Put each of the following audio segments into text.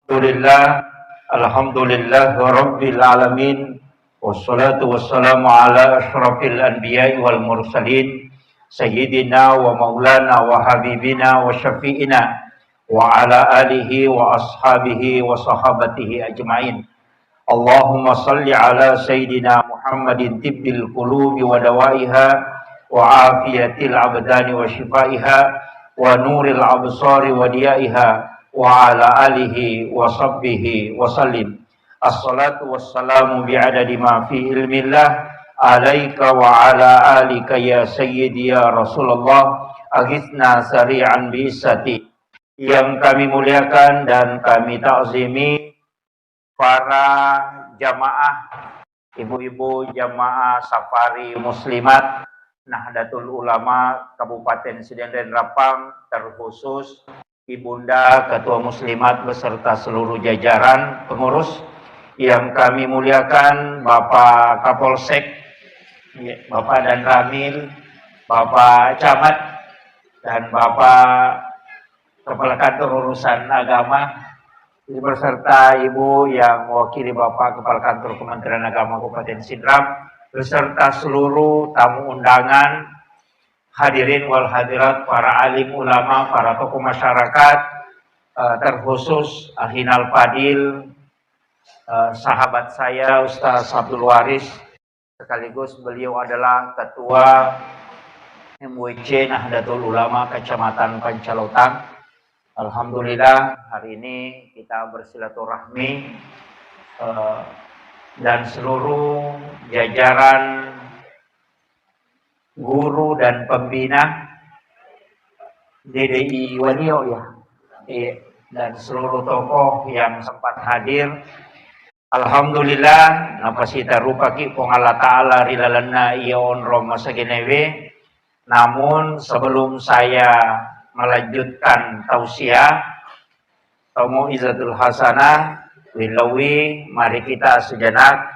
Alhamdulillah Rabbil Alamin. Wassalatu wassalamu ala ashrafil anbiya'i wal mursalin. Sayyidina wa maulana wa habibina wa syafi'ina wa ala alihi wa ashabihi wa sahabatihi ajma'in. Allahumma salli ala Sayyidina Muhammadin tibbil qulubi wa dawaiha wa afiyatil abdani wa shifaiha wa nuril absari wa diyaiha wa ala alihi wa sahbihi wa sallim. Assalatu wassalamu bi'adadi ma fi ilmillah alaika wa ala alika ya sayyidi ya Rasulullah aghithna sari'an bi'isati. Yang kami muliakan dan kami ta'zimi para jamaah, ibu-ibu jamaah safari muslimat Nahdlatul Ulama Kabupaten Sidenden Rapang, terkhusus Ibunda Ketua Muslimat beserta seluruh jajaran pengurus yang kami muliakan, Bapak Kapolsek, Bapak Dan Ramil, Bapak Camat, dan Bapak Kepala Kantor Urusan Agama, beserta Ibu yang mewakili Bapak Kepala Kantor Kementerian Agama Kabupaten Sidrap, beserta seluruh tamu undangan, hadirin wal hadirat, para alim ulama, para tokoh masyarakat, terkhusus Ahinal Fadil, sahabat saya Ustaz Abdul Waris, sekaligus beliau adalah Ketua MWC Nahdlatul Ulama Kecamatan Pancalotang. Alhamdulillah hari ini kita bersilaturahmi dan seluruh jajaran guru dan pembina DDI Wanio dan seluruh tokoh yang sempat hadir. Alhamdulillah napasita rupaki pong Allah Ta'ala rilalana iyon roma sagenewe. Namun sebelum saya melanjutkan tausiah atau mau'izatul hasanah, wilawi mari kita sejenak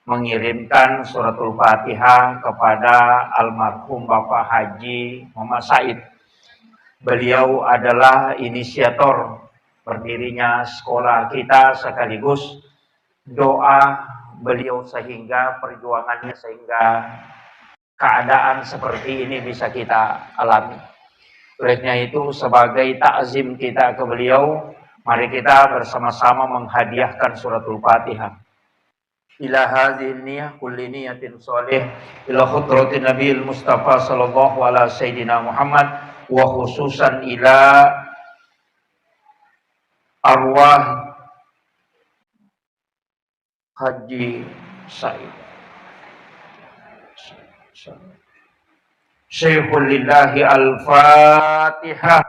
mengirimkan suratul Fatihah kepada almarhum Bapak Haji Muhammad Said. Beliau adalah inisiator berdirinya sekolah kita, sekaligus doa beliau sehingga perjuangannya sehingga keadaan seperti ini bisa kita alami. Olehnya itu sebagai takzim kita ke beliau, mari kita bersama-sama menghadiahkan suratul Fatihah. Ila hadhihi niyyah kulli niyatin shalih ila khutratin nabiyil mustafa sallallahu ala sayyidina Muhammad, wa khususan ila arwah Haji Said Syekhul lillahi al-Fatihah.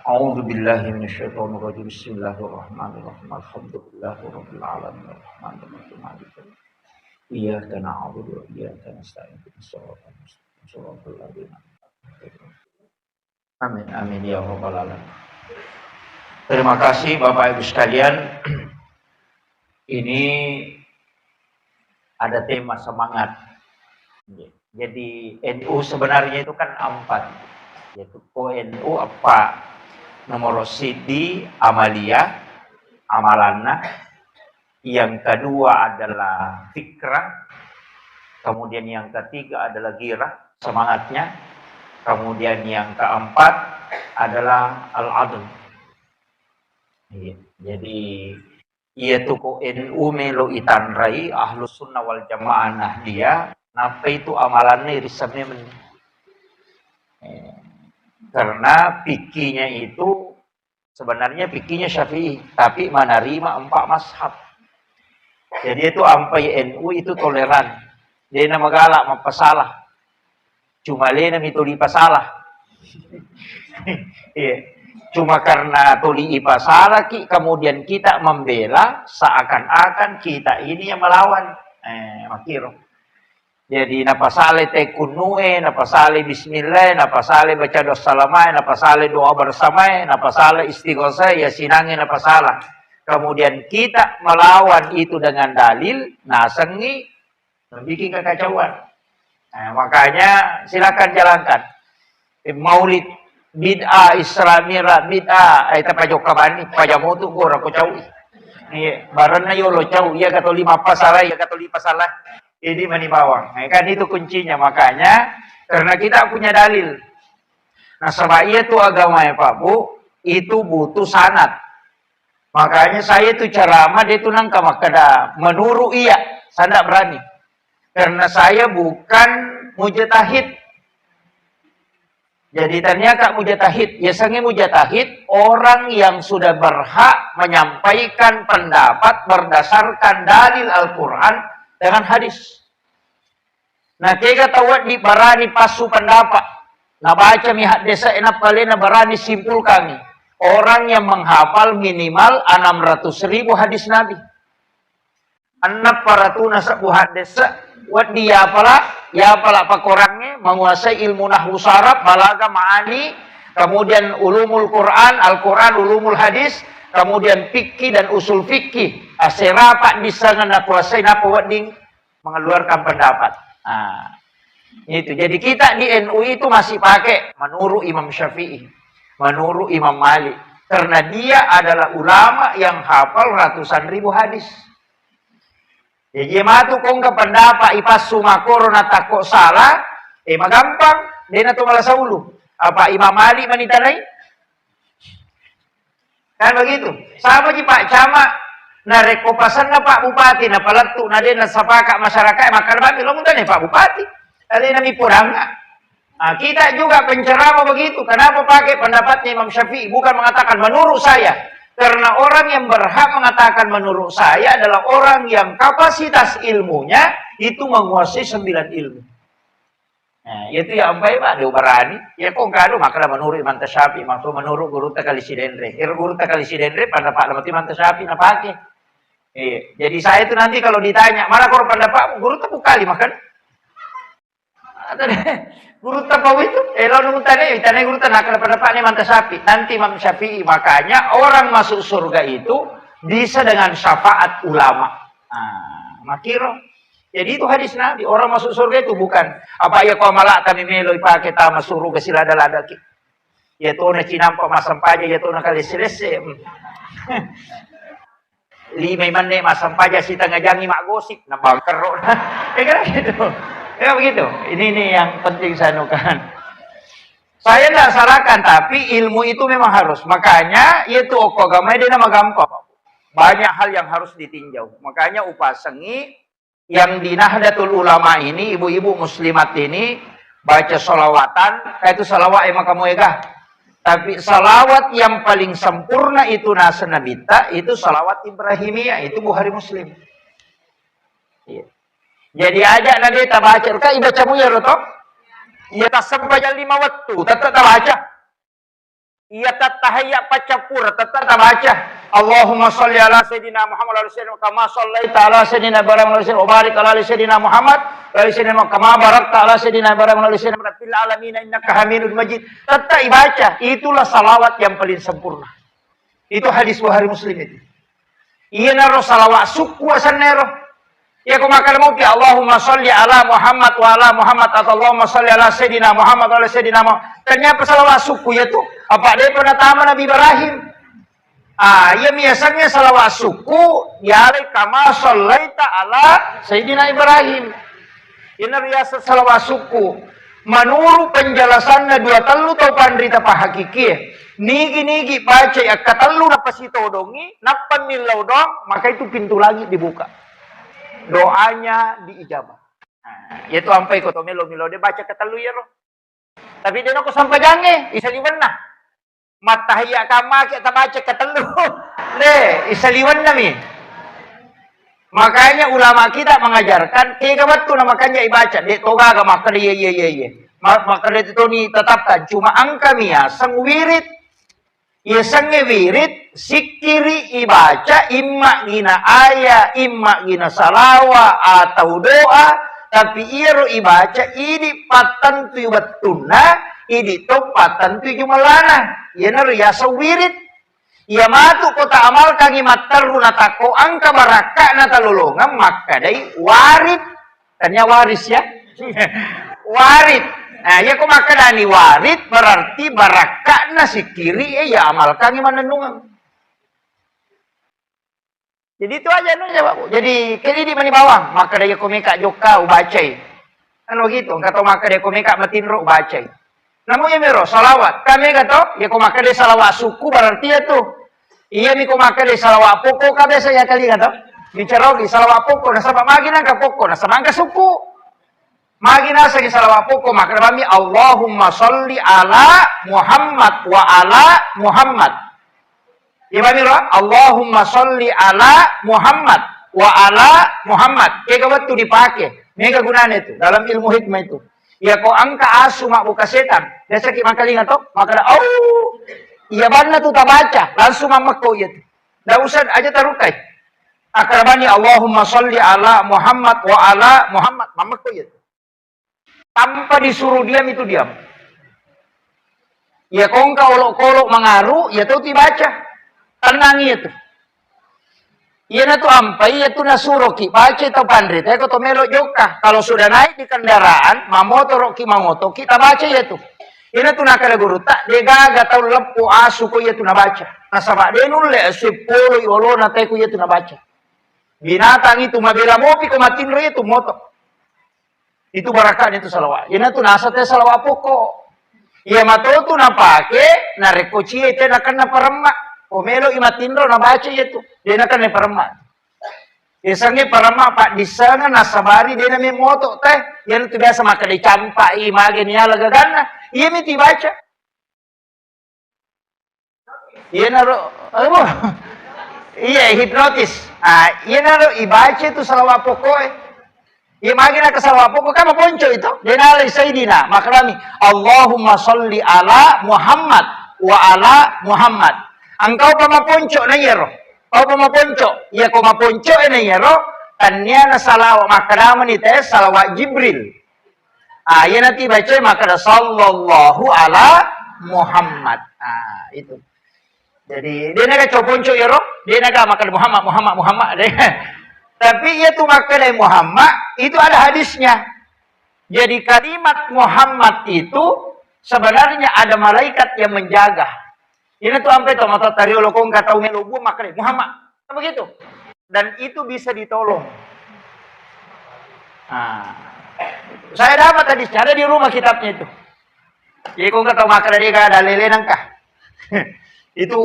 A'udzu billahi minasyaitonir rajim. Bismillahirrahmanirrahim. Alhamdulillahirabbil alamin. Arrahmanirrahim. Maliki yaumiddin. Iyyaka na'budu wa iyyaka nasta'in. Shiratal ladzina Amin amin ya rabbal alamin. Terima kasih Bapak Ibu sekalian. Ini ada tema semangat. Jadi NU sebenarnya itu kan 4, yaitu NU apa? Nomor sidi amalia, amalana. Yang kedua adalah fikrah. Kemudian yang ketiga adalah girah, semangatnya. Kemudian yang keempat adalah al-adl. Jadi yaitu ko NU melo itanrai ahlus sunnah wal jamaah nahdiyah. Napa itu amalannya risamnya karena pikinya itu sebenarnya pikinya Syafi'i, tapi menerima 4 mazhab. Jadi itu ampai NU itu toleran. Dia nama galak mapasalah. Cuma lena mituli pasalah. Cuma karena tuli ipasalah kemudian kita membela seakan-akan kita ini yang melawan. Makiro. Jadi napasale tekunue, napasale bismillah, napasale baca doa salamai, napasale doa bersamai, napasale istighosah, ya sinangin napasalah. Kemudian kita melawan itu dengan dalil, nasengi, membuat kekacauan. Makanya silakan jalankan. Maulid bid'ah Islamira bid'ah, itu pajok kabani, pajamutu gora ko cawi. Iya, barana yo lo cau, iya kata lima pasalah, iya kata lima pasalah. Ini mani bawang. Nah, kan itu kuncinya, makanya karena kita punya dalil. Nah, sebab itu agama ya Pak Bu, itu butuh sanad. Makanya saya itu ceramah dia itu nangka makada menuru iya, saya tidak berani. Karena saya bukan mujtahid. Jadi ternyata mujtahid, biasanya mujtahid orang yang sudah berhak menyampaikan pendapat berdasarkan dalil Al-Quran dengan hadis. Nah, kega tawat di barani pasu pendapat. Nah, baca mihat desa enak palena barani simpul kami. Orang yang menghafal minimal 600.000 hadis Nabi. Anak para tunas buhat desa, wat dia apalah pakorangnya menguasai ilmu nahwu saraf, balaga, ma'ani, kemudian ulumul Quran, Al-Quran, ulumul hadis, kemudian fikih dan usul fikih. Aserapak bisa kuasai napa wading mengeluarkan pendapat. Nah, itu. Jadi kita di NU itu masih pakai menurut Imam Syafi'i, menurut Imam Malik, karena dia adalah ulama yang hafal ratusan ribu hadis. Jadi matu kong ke pendapat ipas sumakoro na takok salah, magampang, dia na tumalas sa ulo. Apa Imam Malik manitanay? Kan begitu. Sama di Pak Camat, na rekopasan na Pak Bupati, na palatu na din na sapaka masyarakat, makarabami, lamuntan Pak Bupati. Alin na mipurang na. Nah, kita juga penceramah begitu. Kenapa pakai pendapatnya Imam Syafi'i? Bukan mengatakan menurut saya. Karena orang yang berhak mengatakan menurut saya adalah orang yang kapasitas ilmunya itu menguasai 9 ilmu. Nah, itu ya ampai Pak, dia berani. Ya kok kado makna menurut Imam Syafi'i, maksud menurut guru takali sidendre. Guru takali sidendre pendapat lemati Imam Syafi'i na pakai. Jadi saya itu nanti kalau ditanya, "Mana kau pendapat?" Guru tak kali makan. Guru tapaw itu, lalu nung tanay guru tanah kalau pendapat Imam Syafi'i. Nanti Imam Syafi'i, makanya orang masuk surga itu bisa dengan syafaat ulama. Makiro. Jadi itu hadis Nabi, orang masuk surga itu bukan apa ya kau malak kami meloi pakai tama suruh kesila lada ki. Ya to na cinampa masampaja ya to na kali selesai. Lima mane masampaja si tangajangi mak gosip na bangkero. Kan gitu. Ya begitu. Ini yang penting saya nukan. Saya tidak salahkan, tapi ilmu itu memang harus. Makanya itu agama dia nama gampang. Banyak hal yang harus ditinjau. Makanya upasengi yang di Nahdlatul Ulama ini, ibu-ibu muslimat ini baca salawatan, itu salawat emang kamu ega. Tapi salawat yang paling sempurna itu nasa nabita, itu salawat Ibrahimiyah, itu Bukhari Muslim. Iya. Jadi aja nanti kita baca, kan ibaca mu ya rotok? Ia tak sampai 5 waktu, tetap baca. Ia tak tahayya pacapura, tetap baca. Allahumma sholli ala sayyidina Muhammad wa ala sayyidina kama shallaita ala sayyidina Ibrahim wa ala sayyidina barik ala sayyidina Muhammad wa ala sayyidina kama barakta ala sayyidina Ibrahim wa ala sayyidina fil alamin innaka Hamidum Majid. Tetap baca, itulah salawat yang paling sempurna. Itu hadis Bukhari Muslim itu. Ia naro salawat suku asan nero. Ya kau makan mau pi Allahumma sholli ala Muhammad wa ala Muhammad atau Allahumma sholli ala sayyidina Muhammad wa ala sayyidina Muhammad. Ternyata salawat suku ya tuh. Apa dia pernah taman Nabi Ibrahim? Ya biasanya salawat suku ya kama shallaita ala sayyidina Ibrahim. Ini biasa salawat suku. Menurut penjelasannya dua telu tau pandrita pa hakiki. Nigi baca ya katelu napa sitodongi, napa milau dong, maka itu pintu lagi dibuka. Doanya diijabah. Yaitu sampai koto milo dia baca ketelu ya roh. Tapi dia nak sampai jange, isa liwanna. Matahya kama kita baca ketelu. Isaliwan nami. Makanya ulama kita mengajarkan kaya betul makanya ibaca de toga ga makade ye. Makade itu ni tetapkan cuma angka mia sang wirid. Ya sange wirid sikiri ibaca imma gina aya, imma gina salawa atau doa, tapi iro ibaca ini patan tu betuna, ini to patan tu jumalana. Ya nar ya sawirid. Ya matu kota amal kagi matarru natako angka baraka natalulungan maka dai warid. Tanya waris ya. Warid. Nah, ya kok maka dani warid berarti baraka na si kiri ya amal kagi manenungan. Jadi itu aja no Pak. Jadi kini di mani bawang, maka dia komika joka ubacai. Anu gitu, kata maka dia komika matinro ubacai. Namun ya mero salawat. Kami kata ya komaka dia salawat suku berarti ya tuh. Iya mi komaka dia salawat pokok kabe saya kali kata. Bicara di salawat pokok nasa magina ka pokok nasa mangka suku. Magina sa salawat pokok maka kami Allahumma sholli ala Muhammad wa ala Muhammad. Ya miro Allahumma sholli ala Muhammad wa ala Muhammad. Kaya waktu dipakai. Mega gunanya itu dalam ilmu hikmah itu. Ya kau angka asu mak buka setan. Biasa kita makalingan toh, maka oh iya bana tuh tak baca, langsung mamak kau itu. Dah usah aja tarukai. Akrabani Allahumma sholli ala Muhammad wa ala Muhammad, mamak kau itu. Tanpa disuruh diam itu diam. Ya kau engkau olok-olok mengaruh, ya tuh dibaca. Tenangi itu. Iya na tu ampai, iya tu nasuro ki, baca atau pandri, tapi kau melok joka. Kalau sudah naik di kendaraan, mamotor ki mamoto, kita baca ya tu. Iya na tu nakala guru tak, degaga tau lepu asu ko iya tu na baca. Nasabak dia nulle sepuluh iolo na teku iya tu na baca. Binatang itu mabila mopi ko matinro iya tu moto. Itu barakan itu salawat. Iya na tu nasa te salawat pokok. Iya mato tu na pake, na rekoci itu na kena peremak. Omelo imatindro na baca itu. Dia nak kena permak. Biasanya permak pak di sana nasabari dia nak moto teh. Yang itu biasa maka dicampai magen ya lagagana. Iya mesti baca. Iya naro, iya hipnotis. Iya naro ibaca itu salawat pokok. Iya magen ke salawat pokok kan ponco itu. Dia nalai Sayyidina. Maka kami Allahumma sholli ala Muhammad wa ala Muhammad. Engkau pamaponco na yero. Kau pamaponco. Ya kau maponco na yero. Kanya na salawat. Maka naman ito salawat Jibril. Yan nanti baca maka sallallahu ala Muhammad. Itu. Jadi dia nak coponco yero. Dia nak maka Muhammad. Tapi ia tu maka dari Muhammad. Itu ada hadisnya. Jadi kalimat Muhammad itu sebenarnya ada malaikat yang menjaga. Ini tuh sampai tomato tario lokong kata melubu makanya Muhammad, apa begitu? Dan itu bisa ditolong. Saya dapat tadi ada di rumah kitabnya itu. Jadi kong kata makanya dia ada lele nangkah. Itu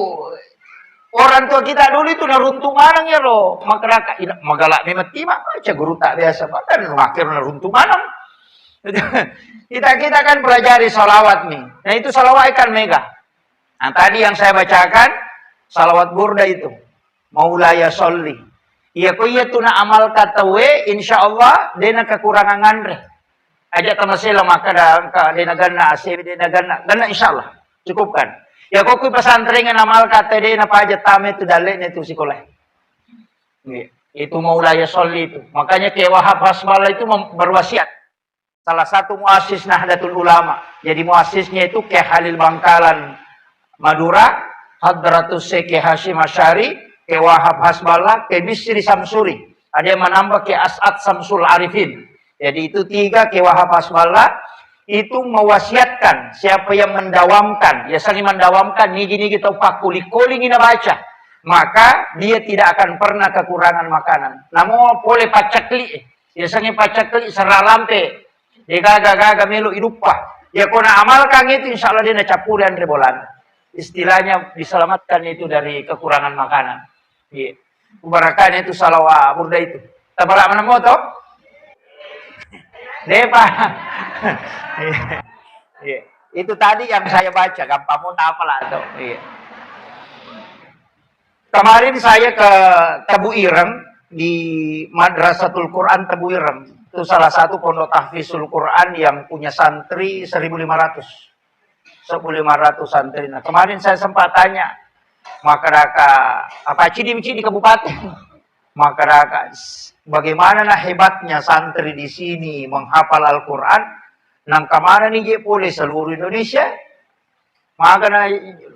orang tua kita dulu itu naruntung manang ya loh. Makanya magalak memang tima baca guru tak biasa bahkan makir naruntung manang. Kita kan pelajari salawat nih. Nah itu salawat ikan mega. Nah tadi yang saya bacakan salawat burda itu maulaya sholli. Iya ko iya tu na amal katawe insyaallah dena kekurangan ngandre. Aja tamasela maka dena ganna asih dena ganna insyaallah cukupkan. Ya ko ku pesantren amal kata dena paja tame tu dale itu sekolah. Itu maulaya sholli itu. Makanya ke Wahab Hasbala itu berwasiat. Salah satu muassis Nahdlatul Ulama. Jadi muassisnya itu ke Halil Bangkalan Madura, Hadratus Syekh Hashim Asy'ari, ke Wahab Hasbala, ke Bisri Samsuri. Ada yang menambah ke As'ad Samsul Arifin. Jadi itu tiga ke Wahab Hasbala itu mewasiatkan siapa yang mendawamkan, ya saling mendawamkan niji kita pak kulik-kuling ina baca, maka dia tidak akan pernah kekurangan makanan. Namun boleh pacakli, biasanya pacakli seralampe, dia gaga melu idupah. Ya kena amalkan itu insyaallah dia nacapuran rebolan. Istilahnya diselamatkan itu dari kekurangan makanan. Iya. Ubarakannya itu salawat burda itu. Tabara mana moto? Depa. Iya. Itu tadi yang saya baca, gampang mau apalah tuh. Iya. Kemarin saya ke Tebu Ireng di Madrasatul Quran Tebu Ireng. Itu salah satu pondok tahfizul Quran yang punya santri 1.500. 1.500 santri. Nah, kemarin saya sempat tanya masyarakat apa cidi di kabupaten. Masyarakat bagaimana hebatnya santri di sini menghafal Al-Quran. Nang kemana nih boleh seluruh Indonesia. Maka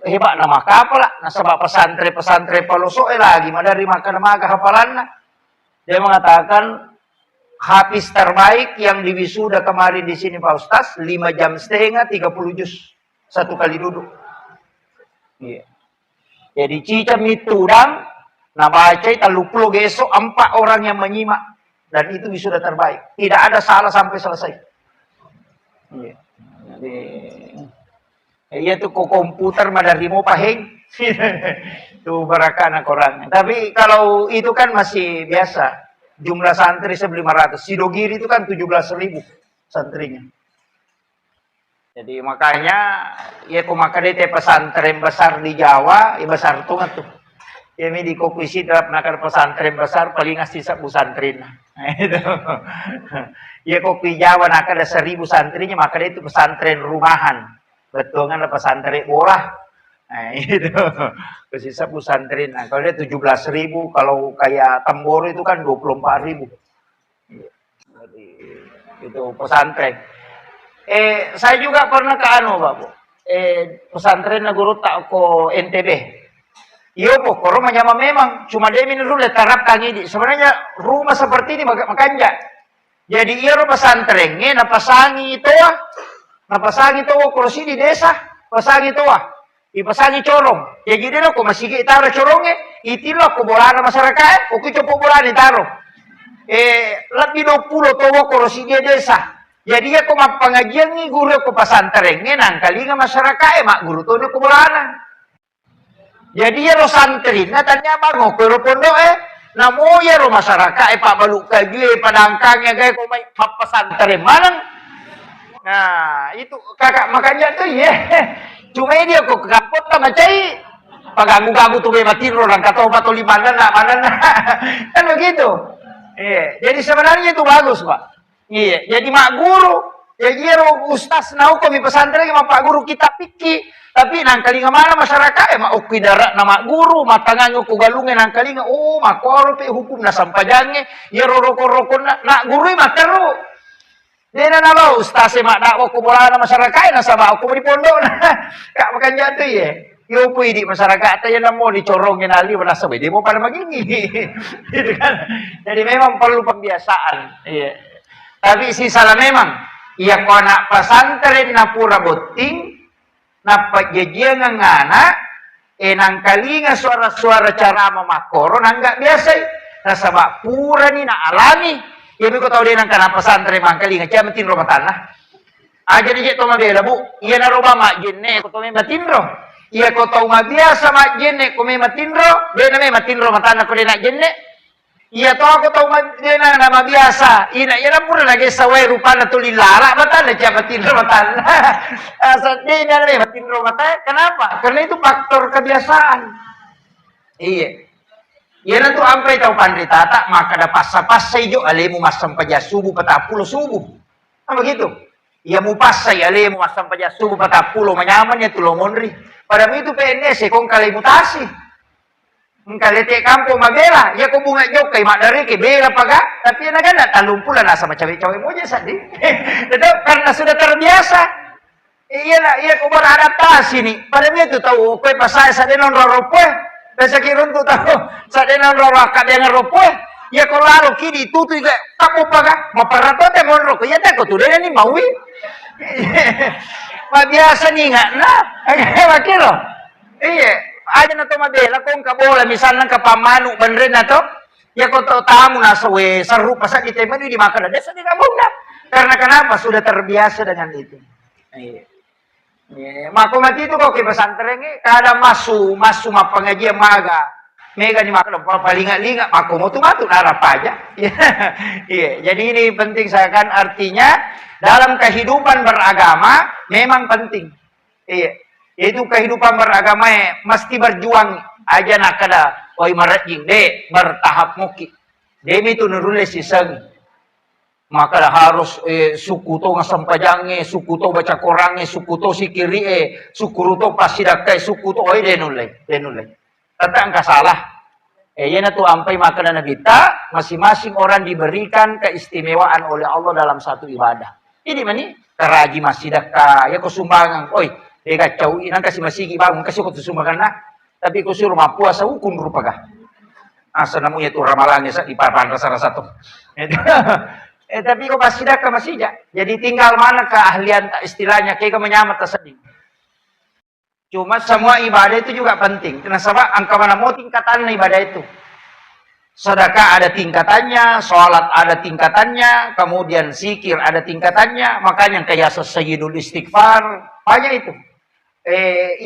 hebat nama kapal. Nah sebab pesantren pelosok lagi. Dari makan maka hafalan. Dia mengatakan hafiz terbaik yang diwisuda kemarin di sini Pak Ustaz 5,5 jam 30 juz. Satu kali duduk. Iya. Jadi cicam itu dan Nah baca taluplo besok 4 orang yang menyimak. Dan itu sudah terbaik. Tidak ada salah sampai selesai. Iya. Jadi, iya tuh kok komputer madari mau pahing. Itu barakah anak orang. Tapi kalau itu kan masih biasa. Jumlah santri 1.500. Sidogiri itu kan 17.000 santrinya. Jadi makanya ya kok maka dia pesantren besar di Jawa, ya besar tuh tuh. Ya di kokuisi dalam nakar pesantren besar paling ngasih 1.000 santrin. Nah, itu. Ya kopi Jawa nakar ada 1.000 santrinya, maka dia itu pesantren rumahan. Betul kan pesantren bola. Nah, itu. Kasih 1.000 santrin. Nah, kalau dia 17.000, kalau kayak Temboro itu kan 24.000. Jadi itu pesantren. Saya juga pernah ke Bapak. Pesantren guru tak ko NTB. Iya po, korong menyama memang. Cuma dia minum dulu terapkan ini. Sebenarnya rumah seperti ini makanya. Jadi iya rumah pesantrennya, napasangi itu kalau sini desa, pasangi itu ipasangi corong. Ya jadi lo kok masih kita corongnya, itilah ko bola masyarakat, oke coba bola ditaruh. Lebih 20 tuh kalau sini desa. Jadi ya ko pengajian nih guru ko pesantrennya, nangkali nggak masyarakat, mak guru tuh ko bola. Jadi ya ro santri, nah tanya bang, pero pondok namo ya ro masyarakat pak baluk kaju padangkangnya kayak kau main pesantren mana? Nah itu kakak makanya tuh ya, cuma dia kok kapot sama cai, paganggu-ganggu tuh bematin orang kata obat oli mana kan begitu. Iya, jadi sebenarnya itu bagus pak. Iya, jadi mak guru, jadi ro ustaz nau kami pesantren sama pak guru kita pikir. Tapi nangkali mana masyarakat mak ukui darat nama guru matangannya ku galungan nangkali mak korpe hukum na sampajange ya roko nak guru mak teru dia nama ustaz mak dakwah ku bola masyarakat na sama aku di pondok kak makan jatuh ya yo pui di masyarakat ya namo dicorongin ali merasa dia mau pada begini gitu kan. Jadi memang perlu pembiasaan iya. Tapi si salah memang ya ko anak pesantren na pura boting napa jeje ngana nangkali nga suara-suara cara mamakoro nggak biasa na sabak pura ni na alami ya ko tahu dia nang kana pesantren mangkali nga siya matin rumah tanah aja ni to mabela bu iya na roba mak jenne ko to matinro iya ko tahu mabiasa mak jenne ko matinro dia na matinro matana ko na jenne iya to ako tahu dia na nama biasa ina iya na pura lagi sawai rupa na tulilala matana siya matinro matana asal dia na matinro matana kenapa karena itu faktor kebiasaan iya iya na to ampai tahu pandri tata maka ada pasa-pasa ijo alemu masam paja subuh patapulo subuh begitu iya mu pasai alemu masam paja subuh patapulo manyamannya tulomondri padahal itu PNS kong kali mutasi kalete kampo mabela ya ko bunga jok kay madari kay bela paga tapi na gana talumpulan na sama cewek-cewek mo dyan sadi karena sudah terbiasa iya ko beradaptasi nih pada itu tahu koy pasay sa denon roropoy besa kirun tu tahu sa denon roraka dengan ropoy ya ko lalo kini tutu ka kapo paga maparato te monro ko ya ta ko tulen ni mawi mabiasa ni nga na makiro iya aja na to mabela kung kabola misalnya kapamanu banren na to ya ko to tamu na sawe saru pasa kita manu di makan desa di kampung na karena kenapa sudah terbiasa dengan itu mako mati itu kok ke pesantren kada masu mapengajian maga mega ni makan palinga-linga mako mo tumatu narap aja iya jadi ini penting saya kan artinya dalam kehidupan beragama memang penting iya itu kehidupan beragama mesti berjuang aja nak kada oi marajing de bertahap muki demi itu nurules sisang maka harus suku to ngasampajange suku to baca korange suku to sikiri suku to pasidakai suku to oi denulai tentang kasalah yan tu ampai maka na kita masing-masing orang diberikan keistimewaan oleh Allah dalam satu ibadah ini mani karaji masidaka ya ko sumbangan oi kacau, nang kasih masigi bangun kasih kau sumbangan nah, tapi kau suruh puasa hukum rupa kah? Asa namanya itu ramalannya di papan rasa tuh. Tapi kau masih dah masih ja. Jadi tinggal mana keahlian istilahnya kayak kau menyamat tersedih. Cuma semua ibadah itu juga penting. Karena sebab angka mana mau tingkatan ibadah itu. Sedekah ada tingkatannya, sholat ada tingkatannya, kemudian zikir ada tingkatannya. Makanya kayak Sayyidul Istighfar, banyak itu.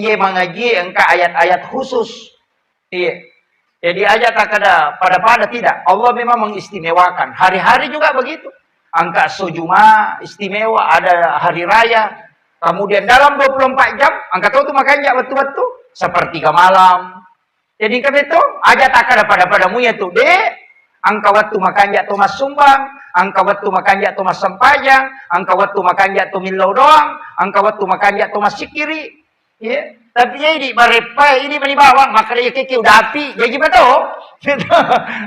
Ia mengaji engkau ayat-ayat khusus. Iya. Jadi ayat tak ada pada tidak. Allah memang mengistimewakan. Hari-hari juga begitu. Angka sujuma istimewa, ada hari raya. Kemudian dalam 24 jam, angka itu makanya betul-betul sepertiga malam. Jadi kan itu aja tak ada padamu ya tuh dek, angka waktu makan tuh mas sumbang, angka waktu makan tuh mas sempajang, angka waktu makan tuh milau doang, angka waktu makan tuh mas sikiri, ya. Tapi ya ini barepai ini beli bawang, makanya keke udah api, jadi betul,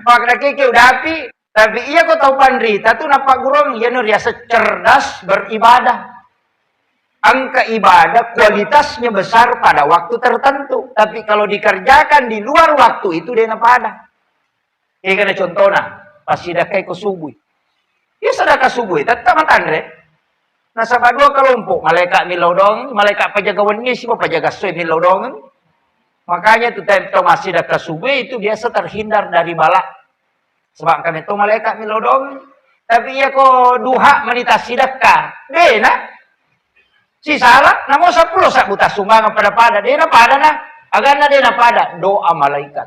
makanya keke udah api. Tapi iya kau tahu pandrita tuh napa gurung, ya nur ya secerdas beribadah. Angka ibadah kualitasnya besar pada waktu tertentu. Tapi kalau dikerjakan di luar waktu itu dia pada. Ini karena contohnya, pas sedekah ke subuh. Ya sedekah subuh, tetap matandre. Nah sama dua kelompok, malaikat milodong, malaikat pajagawan ini siapa pajaga sesuai milodong. Makanya itu tempo masih sedekah subuh itu biasa terhindar dari balak. Sebab kami itu malaikat milodong. Tapi ya kok duha meditasi sedekah. Deh nak. Si salah, namun 10 sak buta sumbangan pada dia pada nah, agaknya dia pada doa malaikat.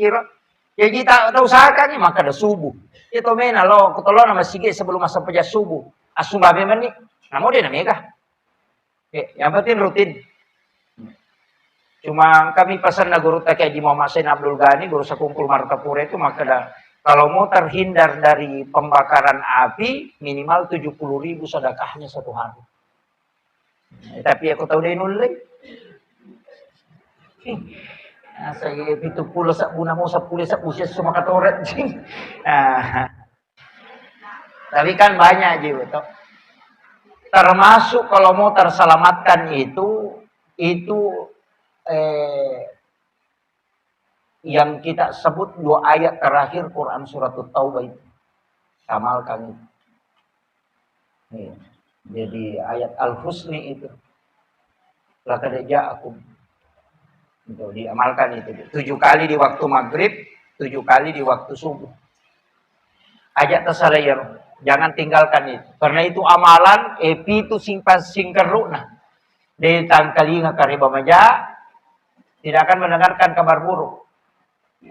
Kira, ya kita tahu usahakan ni maka ada subuh. Itu mena lo, ketolong nama sige sebelum masa pejah subuh. Asum babe meni, namun dia namanya. Yang penting rutin. Cuma kami pesan na guru tak kayak di Muhammad Sain Abdul Ghani, guru sekumpul Martapura itu maka ada. Kalau mau terhindar dari pembakaran api, minimal 70.000 sedekahnya satu hari. Tapi aku tahu dia nulis. Saya itu pula sak buna mau 10 sak usia semua katoret. Tapi kan banyak juga. Termasuk kalau mau terselamatkan itu yang kita sebut 2 ayat terakhir Quran surat Taubah itu. Amalkan itu. Jadi ayat Al-Husni itu. Laqad ja'akum. Itu diamalkan itu. 7 kali di waktu maghrib, 7 kali di waktu subuh. Ajak tasalayar. Jangan tinggalkan itu. Karena itu amalan, epi itu simpan singkeruna. Dari tangkali ngakariba maja, tidak akan mendengarkan kabar buruk.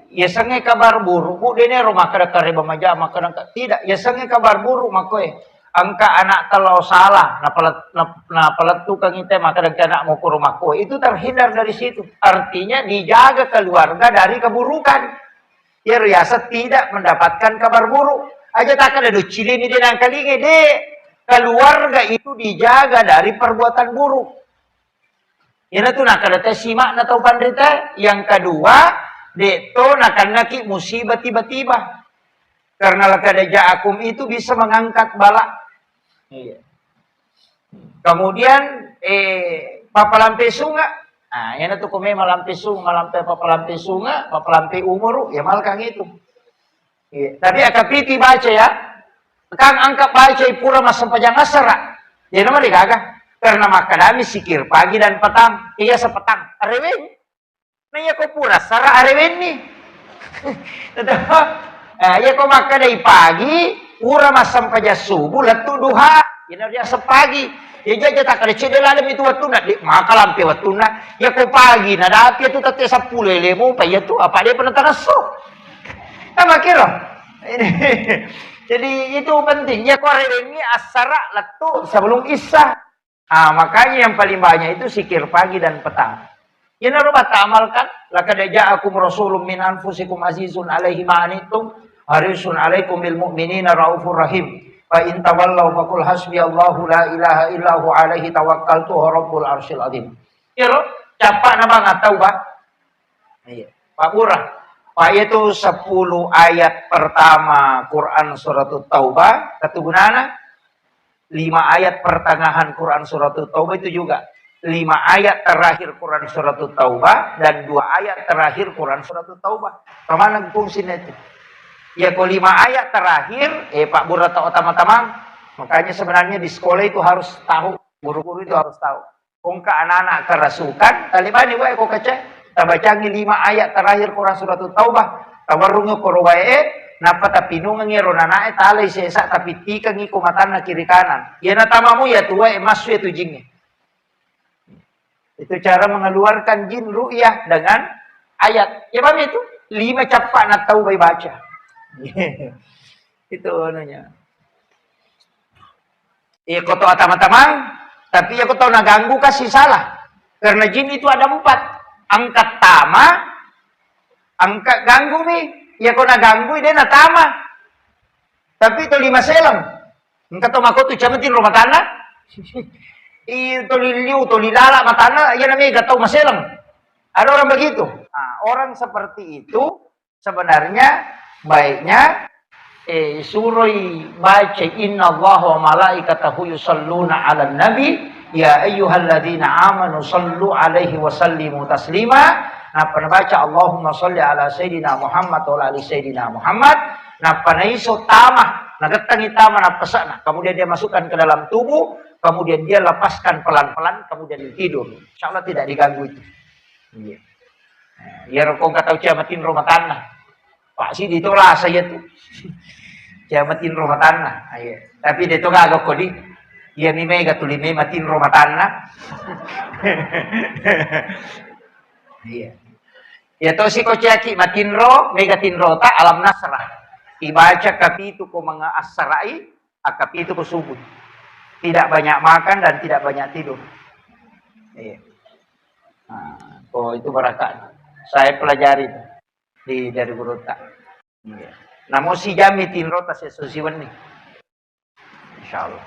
Ya sange kabar buruk, bu dene rumah kada kariba maja maka tidak. Ya sange kabar buruk makoy. Angka anak kalau salah, na peletu kang ite maka anak mau ke rumah kowe. Itu terhindar dari situ. Artinya dijaga keluarga dari keburukan. Ya riasa tidak mendapatkan kabar buruk. Aja tak ada cilini dia nang kalinge de. Keluarga itu dijaga dari perbuatan buruk. Ya tu nak kada simak na tau pandrita. Yang kedua, deto nakan naki musibah tiba-tiba. Karena laqad ja'akum itu bisa mengangkat bala. Iya. Kemudian papalampe sunga. Nah, yan tu kome malampe papalampe sunga, papalampe umur, ya malkang itu. Iya. Tapi akapiti baca ya. Kang angkat baca pura masampajang asara. Ya nama digagah. Karena makadami sikir pagi dan petang. Iya sepetang. Arewen. Nanya ko pura sara arewen ni. Ya ko maka dari pagi pura masam paja subuh latu duha. Ya dia sepagi. Ya jaja tak ada cedel alam itu waktu nak maka lampe waktu nak. Ya ko pagi na dapat itu tete 10 lemo pa ya tu apa dia penentang so. Makira. Jadi itu penting. Ya ko arewen ni asara latu sebelum isya. Makanya yang paling banyak itu sikir pagi dan petang. Ya narubat amalkan. Laqad ja'akum rasulun min anfusikum azizun alaihi ma anittum harisun alaikum bil mu'minina raufur rahim. Fa in tawallaw faqul hasbiyallahu la ilaha illahu alaihi tawakkaltu rabbul arsyil azim. Iro capa nama ngatau ba? Iya. Pak Urah. Pak itu 10 ayat pertama Quran surat Taubah ketugunana 5 ayat pertengahan Quran surat Taubah itu juga 5 ayat terakhir Quran surat Taubah dan 2 ayat terakhir Quran surat Taubah. Kemana fungsinya itu? Ya kok 5 ayat terakhir, Pak Bura tahu teman-teman. Makanya sebenarnya di sekolah itu harus tahu, guru-guru itu harus tahu. Kongka anak-anak kerasukan, Taliban ini kok kece, tabacangi 5 ayat terakhir Quran surat Taubah. tawarunga korowae napa tapi nungangi ronanae talai sesa tapi tika ngi kumatan na kiri kanan. Ya natamamu ya tua emas ya tujingnya. Itu cara mengeluarkan jin ru'yah dengan ayat. Ya paham itu? 5 capak nak tahu baik baca. Itu anunya. Ya kau tahu tamang-tamang, tapi ya kau tahu nak ganggu kasih salah. Karena jin itu ada 4. Angkat tama, angkat ganggu nih. Ya kau nak ganggu dia nak tama. Tapi itu 5 selam. Engkau tahu makau tu camatin rumah tanah. Itu liliu, itu lilala matana, ya namanya gak tahu maselang. Ada orang begitu. Nah, orang seperti itu sebenarnya baiknya suroi baca innallaha wa malaikatahu yusalluna 'alan nabi ya ayyuhalladzina amanu sallu 'alaihi wa sallimu taslima. Nah, pernah baca Allahumma shalli ala sayyidina Muhammad wa ali sayyidina Muhammad. Nah, pernah iso tamah, nagetangi tamah na pesana. Kemudian dia masukkan ke dalam tubuh, kemudian dia lepaskan pelan-pelan, kemudian dia tidur. Insyaallah tidak diganggu itu. Iya. Ya rokok kata kiamatin rumah tanah. Pak sih ditolak saya tuh. Kiamatin rumah tanah. Iya. Tapi dia tuh agak kodi. Dia mimega tuli matin rumah tanah. Iya. Ya to si kociaki matin ro, megatin rota alam nasrah. Ibaca kapitu ko mga asrai, akapitu ko subuh. Tidak banyak makan dan tidak banyak tidur. Iya. Nah, oh itu barakat. Saya pelajari dari guru tak. Iya. Namun si jamitin rota sesusiwan nih. Insyaallah.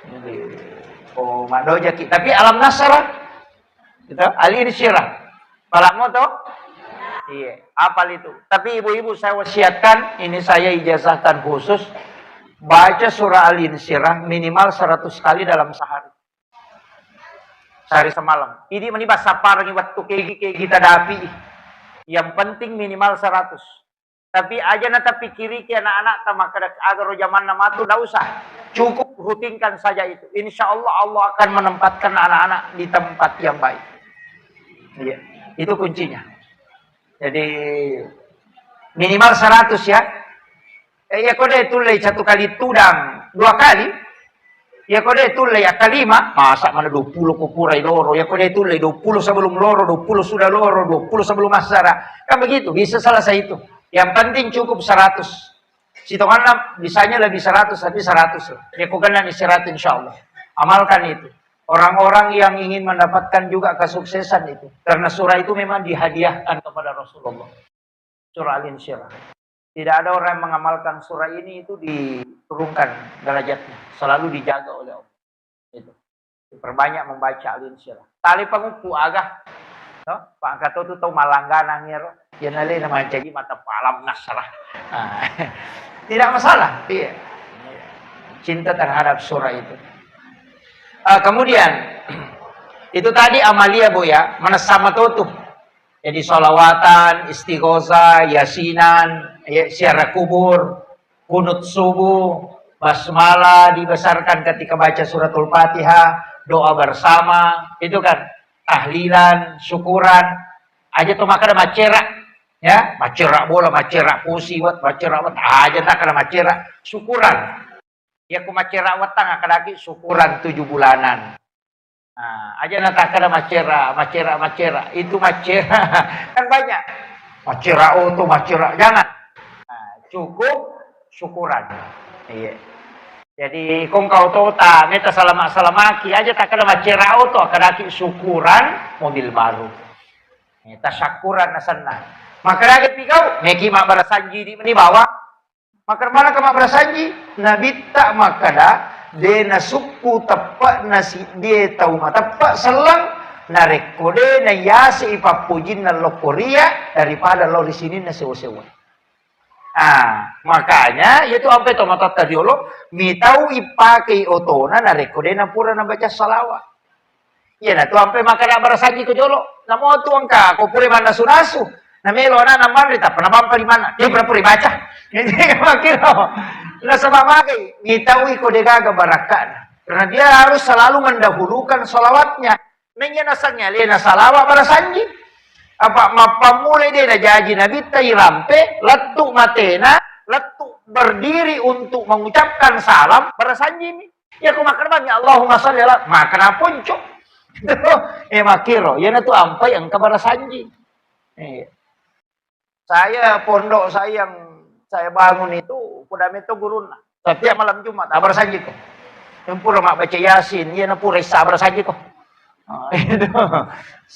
Jadi, oh madoja ki. Tapi alam nasrah, gitu. Ali syirah. Palakmu toh? Iya. Apal itu. Tapi ibu-ibu saya wasiatkan, ini saya ijazahkan khusus. Baca surah Al-Insyirah minimal 100 kali dalam sehari. Sehari semalam. Ini menibas sapar waktu kayak kita dapi. Yang penting minimal 100. Tapi aja nata pikiri ke anak-anak tamak agar zaman nama itu tidak usah. Cukup rutinkan saja itu. Insya Allah Allah akan menempatkan anak-anak di tempat yang baik. Iya. Itu kuncinya. Jadi minimal 100 ya. Ya kode tulai 1 kali tudang 2 kali. Ya kode tulai kali 5. Masa mana 20 kupurai loro. Ya kode tulai 20 sebelum loro, 20 sudah loro, 20 sebelum asara. Kan begitu, bisa selesai itu. Yang penting cukup 100. Sitonganlah bisanya lebih 100, tapi 100. Ya kuganlah istirahat insyaallah. Amalkan itu. Orang-orang yang ingin mendapatkan juga kesuksesan itu. Karena surah itu memang dihadiahkan kepada Rasulullah. Surah Al-Insyirah. Tidak ada orang yang mengamalkan surah ini itu diturunkan derajatnya. Selalu dijaga oleh Allah. Itu. Diperbanyak membaca Al-Insyirah. Tali pengupu agak. No? Pak Angkato itu tahu malangganang ya. Ya nalai nama jadi mata palam nasrah. Nah, tidak masalah. Iya. Cinta terhadap surah itu. Kemudian itu tadi amalia Bu ya, mana sama tutup. Jadi sholawatan, istighosah, yasinan, ziarah kubur, kunut subuh, basmalah dibesarkan ketika baca suratul Fatihah, doa bersama, itu kan tahlilan, syukuran. Aja tuh makan macerak, ya, macerak bola, macerak pusi, macerak aja tak kena macerak, syukuran. Ya ku macera wetang akadaki syukuran 7 bulanan. Nah, aja nata kada macera. Itu macera kan banyak. Macera auto, macera jangan. Nah, cukup syukuran. Iya. Jadi kung kau tota meta salamaki aja tak kada macera auto akadaki syukuran mobil baru. Meta syukuran nasanna. Maka lagi pikau neki mak barasanji di bawah. Maka mana kama berasanji? Nabi tak makada de nasukku tepak nasi dia tahu mata tepak selang narekode na yasi ipapujin na lokoria daripada lo di sini na sewa-sewa. Makanya itu apa itu mata tadiolo mi tahu ipakai otona narekode na pura na baca salawat. Ya na tu ampe makada berasanji ke jolo. Namo tu angka ko pure mana sunasu. Namelo na naman rita panabampa di mana? Dia pura baca. Hindi ka makiro. Nasa mamagay, ngitawi ko degaga barakan. Karena dia harus selalu mendahulukan salawatnya. Nanya nasanya, lihat salawa barasanji. Apa mapamulai dia dah jaji Nabi tai rampe, letuk matena, letuk berdiri untuk mengucapkan salam, berasanji ni. Ya aku makan bami Allahumma shalli ala, makan apa cok? Makiro, ya na tu ampai ang kabarasanji. Saya pondok saya yang saya bangun itu, kudame itu guru setiap malam Jumat, barasanji ko. Yang pura mak baca Yasin, ya na pura isa barasanji ko. Itu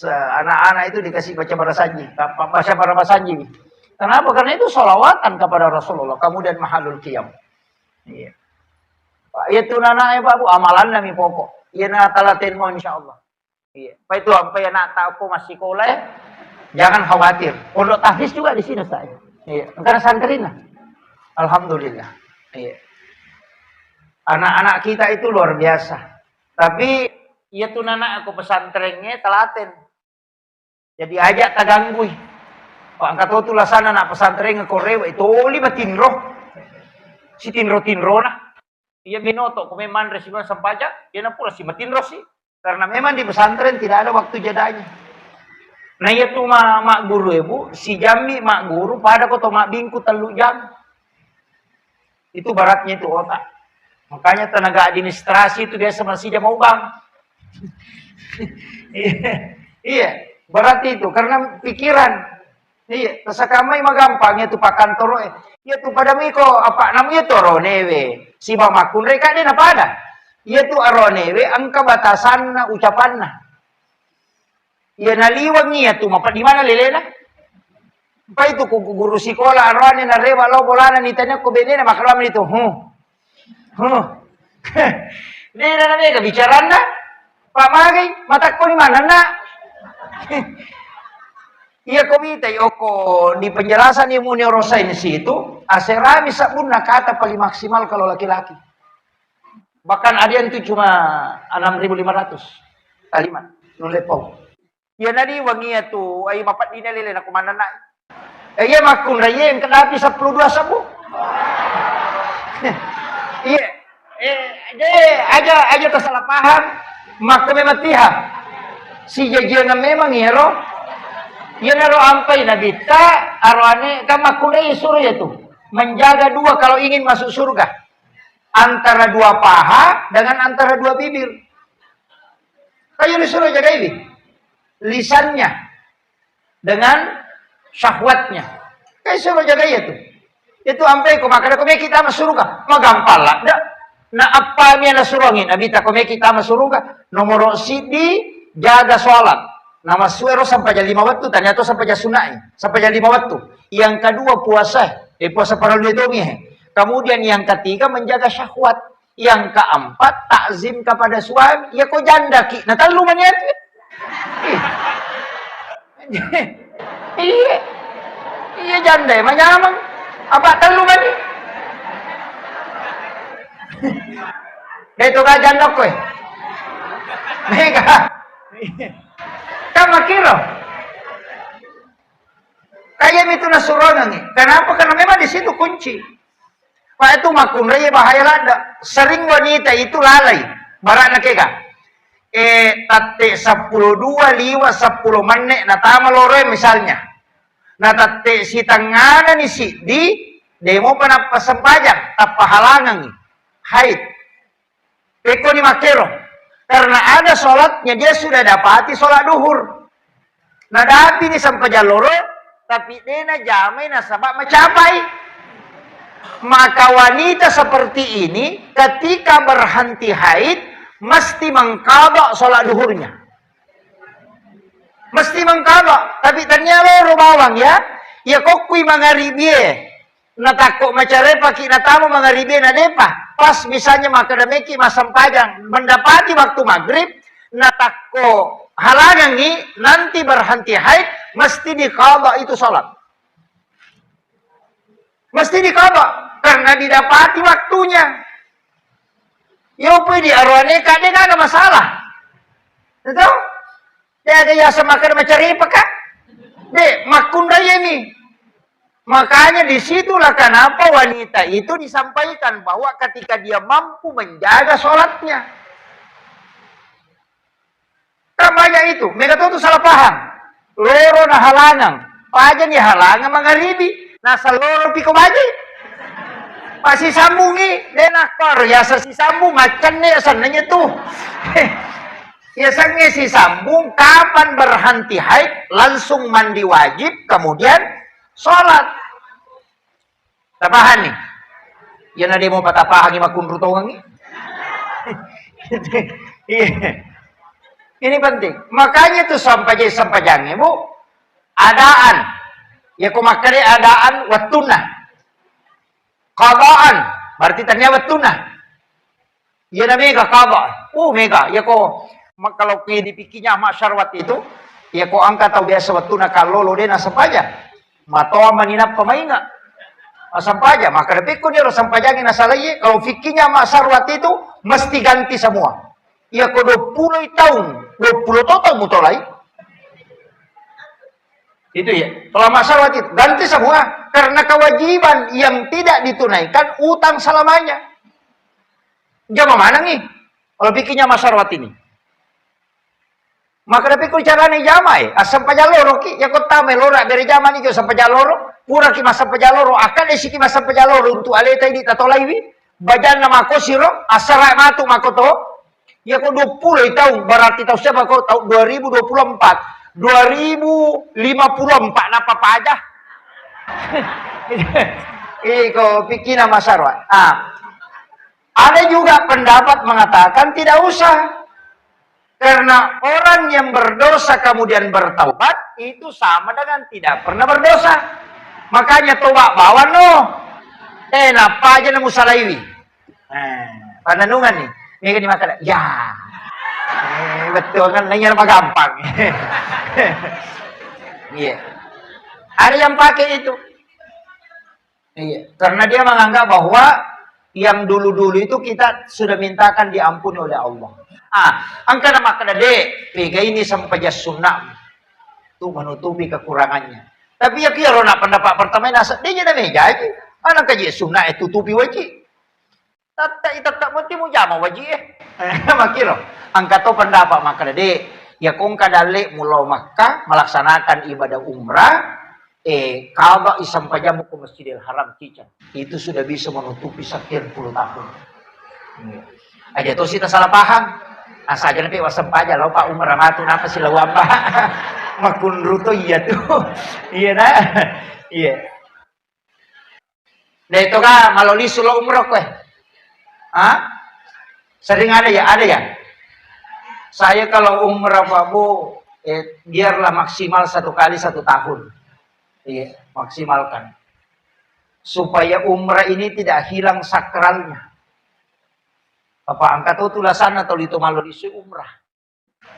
anak-anak itu dikasih baca barasanji, baca barasanji. Kenapa? Karena itu sholawatan kepada Rasulullah, kemudian mahalul qiyam. Iya. Itu nana Pak Bu amalan nami pokok. Iya na talatin mo insyaallah. Iya. Pak itu sampai anak aku masih koleh, jangan khawatir. Pondok tahfiz juga di sini Ustaz. Iya. Karena santrina. Alhamdulillah. Iya. Anak-anak kita itu luar biasa. Tapi iya tuh nana aku pesantrennya telaten. Jadi ajak taganggui. Pak angkat tu lasana nak pesantren ngekorewa itu oli batinro. Si tinro nah. Iya binoto kome mandre si sampaja, dia na pula si matinro sih. Karena memang di pesantren tidak ada waktu jadanya. Nah iya tuh mak guru ibu, si Jambi mak guru pada koto mak bingku telu jam. Itu baratnya itu otak. Makanya tenaga administrasi itu biasa masih dia mau bang. Iya, berat itu karena pikiran. Iya, tasakamay magampang itu pak kantor. Iya tuh pada miko apa namanya toro newe. Si bamakun reka din apa ada? Iya tuh aronewe angka batasan na ucapan na. Iya naliwag niya tuh mapa di mana lelena? Pa itu ku guru sekolah arone na rewa lo bolana nitanya ko benena makalama itu. Dia na mega bicara na. Pak Magay, matak ko ni mana na? Iya komite oko di penjelasan ilmu neuroscience itu aserami sabun kata paling maksimal kalau laki-laki. Bahkan ada yang itu cuma 6.500 kalimat nulepau. Ya nadi wangi itu ay mapat dina lele na kumana na. Iya makun raya yang kenapi 12 sabu. Iya. Aja tersalah paham. Maka memang tiha. Si jajian memang hero. Ya naro ampai nabita arwane kama kunai suruh ya tuh menjaga dua kalau ingin masuk surga antara dua paha dengan antara dua bibir. Kayu disuruh jaga ini lisannya dengan syahwatnya. Kayu suruh jaga ya tuh. Itu ampai ko makanya kome kita masuk surga. Magampal lah. Na apa niya nasurongin nabita kome kita masuk surga. Nomor sidi jaga sholat. Nama suero sampai jam 5 waktu, ternyata sampai jam sunai, sampai jam 5 waktu. Yang kedua puasa, puasa para domi. Kemudian yang ketiga menjaga syahwat. Yang keempat takzim kepada suami. Ya kok janda ki? Nah tahu lumayan itu. Iya janda emang nyaman. Apa tahu lumayan? Itu kan janda kue. Mega. Kama kira. Kayak itu nasuronan nih. Kenapa? Karena memang di situ kunci. Pak itu makun raya bahaya lada. Sering wanita itu lalai. Barang kega. Tate 10 dua liwa 10 menit na tama lore misalnya. Na tate si tangana ni si di demo panapa sempajang tapa halangan nih. Haid. Peko ni makero. Karena ada sholatnya, dia sudah dapati sholat duhur. Nah, tapi ini sampai jaloro, tapi dia na jamai na sabab mencapai. Maka wanita seperti ini, ketika berhenti haid, mesti mengqadha sholat duhurnya. Mesti mengqadha. Tapi ternyata bawang ya, ya kokui mangaribie. Natakok macare paki natamu mangaribie na depa. Pas misalnya makadameki masam pajang mendapati waktu maghrib natako halangan nih nanti berhenti haid mesti diqadha itu salat. Mesti diqadha karena didapati waktunya. Yo pun di arwane kade enggak masalah. Tahu? Dia ada yang semakan mencari apa kak? Dek makun raya nih. Makanya disitulah kenapa wanita itu disampaikan bahwa ketika dia mampu menjaga sholatnya. Kan banyak itu. Mereka itu salah paham. Loro na halangang. Paja ni halangang mangaribi. Nasa loro piko baji. Pasi sambungi. Den akor. Ya sa si sambung. Macan ni asan nanya tuh. Ya sangnya si sambung. Kapan berhenti haid. Langsung mandi wajib. Kemudian sholat. Tapahan nih. Yan na di mo patapahan ni makunrutongan ni. Ini penting. Makanya tuh sampai jangan bu. Adaan. Ya kumakari adaan watuna. Qadaan. Berarti tanya watuna. Ya na mega qada. Mega. Ya ko kalau dipikinya masyarwat itu. Ya ko angka tau biasa watuna kalau lo dena sampaja. Matoa maninap pemainga. Sampaja. Maka depikun dia sampajangin asalaye. Kalau fikirnya masyarwat itu. Mesti ganti semua. Ya ko 20 tahun. 20 tahun mutolai. Itu ya. Kalau masyarakat itu ganti semua karena kewajiban yang tidak ditunaikan utang selamanya. Jama mana nih? Kalau pikirnya masyarakat ini. Maka tapi ku carane jamai, asam pajaloro ki ya kota melora dari zaman itu sampai jaloro, pura ki masa pajaloro akan esiki masa pajaloro untuk aleta ini tatolaiwi, bajan nama ko siro asara matu makoto. Ya ko 20 tahun berarti tahu siapa ko tahun 2024. 2054 napa aja. Iko pikirnya masyarakat. Ada juga pendapat mengatakan tidak usah. Karena orang yang berdosa kemudian bertaubat itu sama dengan tidak pernah berdosa. Makanya tobat bawa no. Napa aja namu salaiwi. Pananungan nih. Ini kan dimakan. Ya. Betul kan nanya apa gampang. Iya. Ada yang pakai itu. Iya. Karena dia menganggap bahwa yang dulu-dulu itu kita sudah mintakan diampuni oleh Allah. Angka nama kadade, pega ini sampai jas sunnah. Itu menutupi kekurangannya. Tapi ya kira nak pendapat pertama nasa dia jadi meja aja. Anak kaji sunnah itu tutupi wajib. Tak mesti mau jama wajib makiro. Angka to pendapat maka kadade, ya kong kadale mulau Makkah melaksanakan ibadah umrah. Kalau isam pajamu ke Masjidil Haram cican. Itu sudah bisa menutupi sekian puluh tahun. Aja tuh kita salah paham. Asaja nanti wasam paja lo Pak Umar matu napa sih lawamba. Makun ruto iya tuh. Iya nah. Iya. Nah itu kan maloli sulo umroh kue. Sering ada ya. Saya kalau umrah Pak Bu, biarlah maksimal 1 kali 1 tahun. Iya, maksimalkan. Supaya umrah ini tidak hilang sakralnya. Bapak angkat tuh tulasan atau itu malu isu umrah.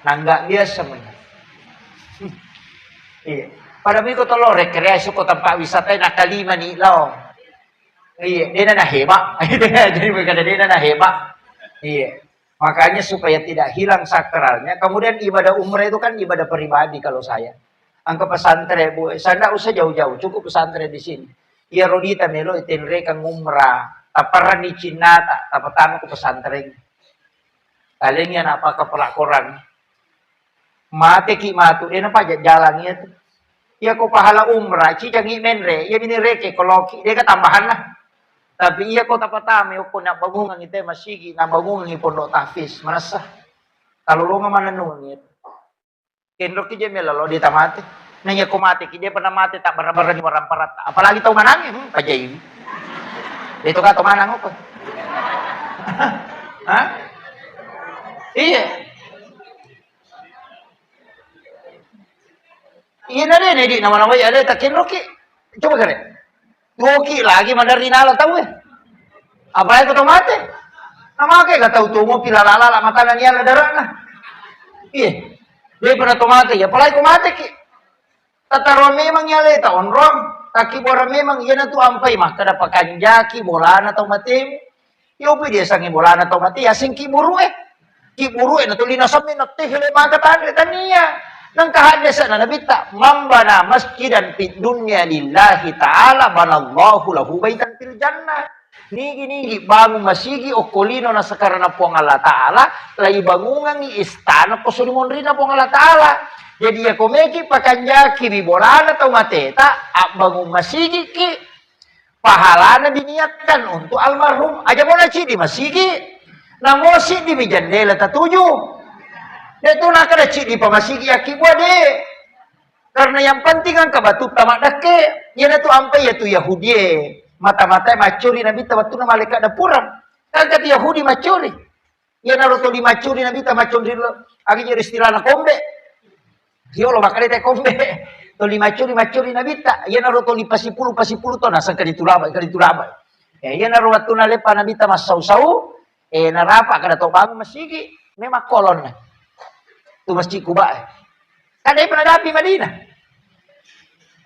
Nah enggak biasa semuanya. Iya. Pada minggu tolong rekreasi ke tempat wisata nak kalima nih lo. Iya, dia na hebat. Jadi berkata dia na hebat. Iya. Makanya supaya tidak hilang sakralnya. Kemudian ibadah umrah itu kan ibadah pribadi kalau saya. Angka pesantren bu, saya tidak usah jauh-jauh, cukup pesantren di sini. Ya rodita melo itinre kang umrah. Taparan di Cina, tapatan ke pesantren. Kalian yang apa ke pelakoran. Mate ki matu, apa jalannya tuh. Ya kok pahala umrah, cicangi menre, ya bini reke, kalau dia ke tambahan lah. Tapi iya kok tapatame, kok nak bangungan itu masigi, nak bangungan itu pondok tahfiz, merasa. Kalau lo nggak mana nungit. Kendro ki dia melalo di tamate. Nanya ko mati, dia pernah mati tak pernah di warang parat. Apalagi tahu manangnya, pajai. Itu kan manang ko. Hah? Iya. Iya na deh, di nama-nama ya ada tak kendro ki. Coba kare. Doki lagi mandari nala tahu Apalagi ko mati. Nama ke gak tahu tuh mau pilalala mata niya la darah na. Iya. Dia pernah tomate ya, apalagi ko mati ki. Tataron memang yale ta onrom. Kaki bora memang iya na tu ampai mah kada pakanjaki bola na tau mati. Yo pi dia sangi bola na tau mati ya sing kiburu na tu linasam ni nakti hile makatan tania. Nang kahadasa na nabita mambana masjidan fid dunya lillahi ta'ala banallahu lahu baitan fil jannah. Nigi bangun masigi o kolino na sakarana po ang Allah Ta'ala lai bangungan ni istana po sulimonrin na po ang Allah Ta'ala. Jadi ya komeki pakanja kiri borana atau mateta bangun masigi ki pahalana diniatkan untuk almarhum aja mau naci di masigi namosi di mijandela tatuju itu nak ada ci di pamasigi akibu ade karena yang penting ang kabatu tamak dake yana tu ampai ya tu Yahudi mata-mata macuri nabi tawatu na malaikat da puram kagak Yahudi macuri yana roto di macuri nabi ta macuri agi jadi istilah na kombe Yo lo makanya teh kombe, to lima curi nabi tak, ia naruh to pasipulu to nasa kali turaba. Ia naruh waktu nalepa nabi ta mas sau, narapa kada to bangun masigi, memang kolon tu masjid Kuba. Kada pernah dapi Madinah.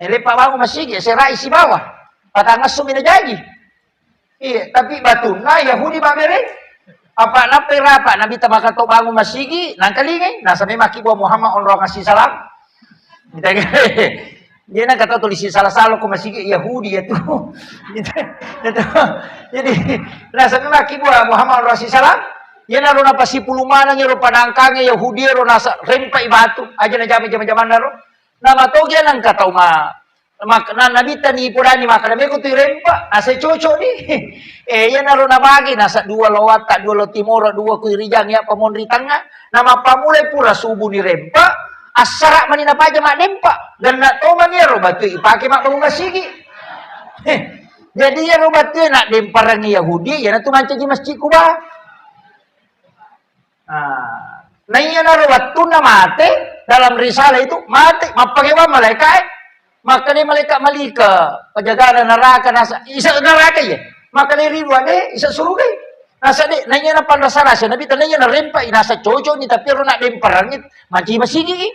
Lepa bangun masigi, serai si bawah, patangas sumina jadi. Iya, tapi batuna Yahudi babere. Apa nape rapa nabi tamaka to bangun masigi nang kalingai nasa memang kibo Muhammad onro ngasih salam dia nak kata tulis salah ko masigi Yahudi itu jadi nasa memang kibo Muhammad onro ngasih salam dia naruh napa si pulumana nyero panangkange Yahudi ro nasa rempai batu aja na jaman naro nama to dia nang kata makna nabi tani purani makna me ko tu rempa asa cocok ni ya naruh na bagi nasa dua lowat tak dua lo timoro dua ku rijang ya pamon ritanga nama pamulai pura subuh ni rempa asara manina paja mak dempa dan nak to mangero batu ipake mak bangun sigi jadi ya ro batu nak demparang Yahudi ya tu manca di masjid Kuba nah iya naruh batu na mate dalam risalah itu mate mapakewa malaikat maka dia malaikat malika penjagaan neraka nasa isa neraka ya maka dia ridwan isa surga nasa de nanya na pandasa nasa nabi tananya na rempa nasa coco ni tapi ro nak demparangit manci masigi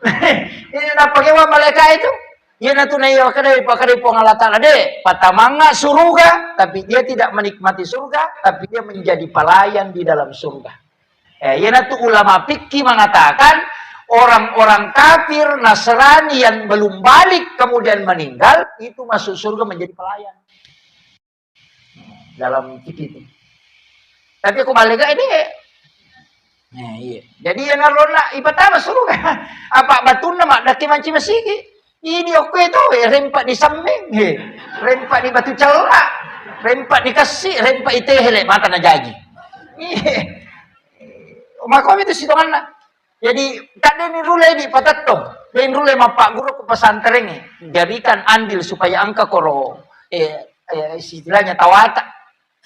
ini na pakewa malaikat itu ya na tunai pakade pengalatan ade patamanga surga tapi dia tidak menikmati surga tapi dia menjadi pelayan di dalam surga ya na tu ulama fikih mengatakan orang-orang kafir Nasrani yang belum balik kemudian meninggal itu masuk surga menjadi pelayan dalam fikih itu. Tapi aku balik ini, iya. Jadi yang narona ipatama surga. Apa batu nama daki manci masigi. Ini oke itu rempak di samping, rempak di batu celak, rempak di kasih, rempak itu hele mata na jadi. Makom itu sitongan. Jadi tak ada ni rule di patatong. Lain rule mapak guru ke pesantren ni. Jadikan andil supaya angka koro istilahnya tawata.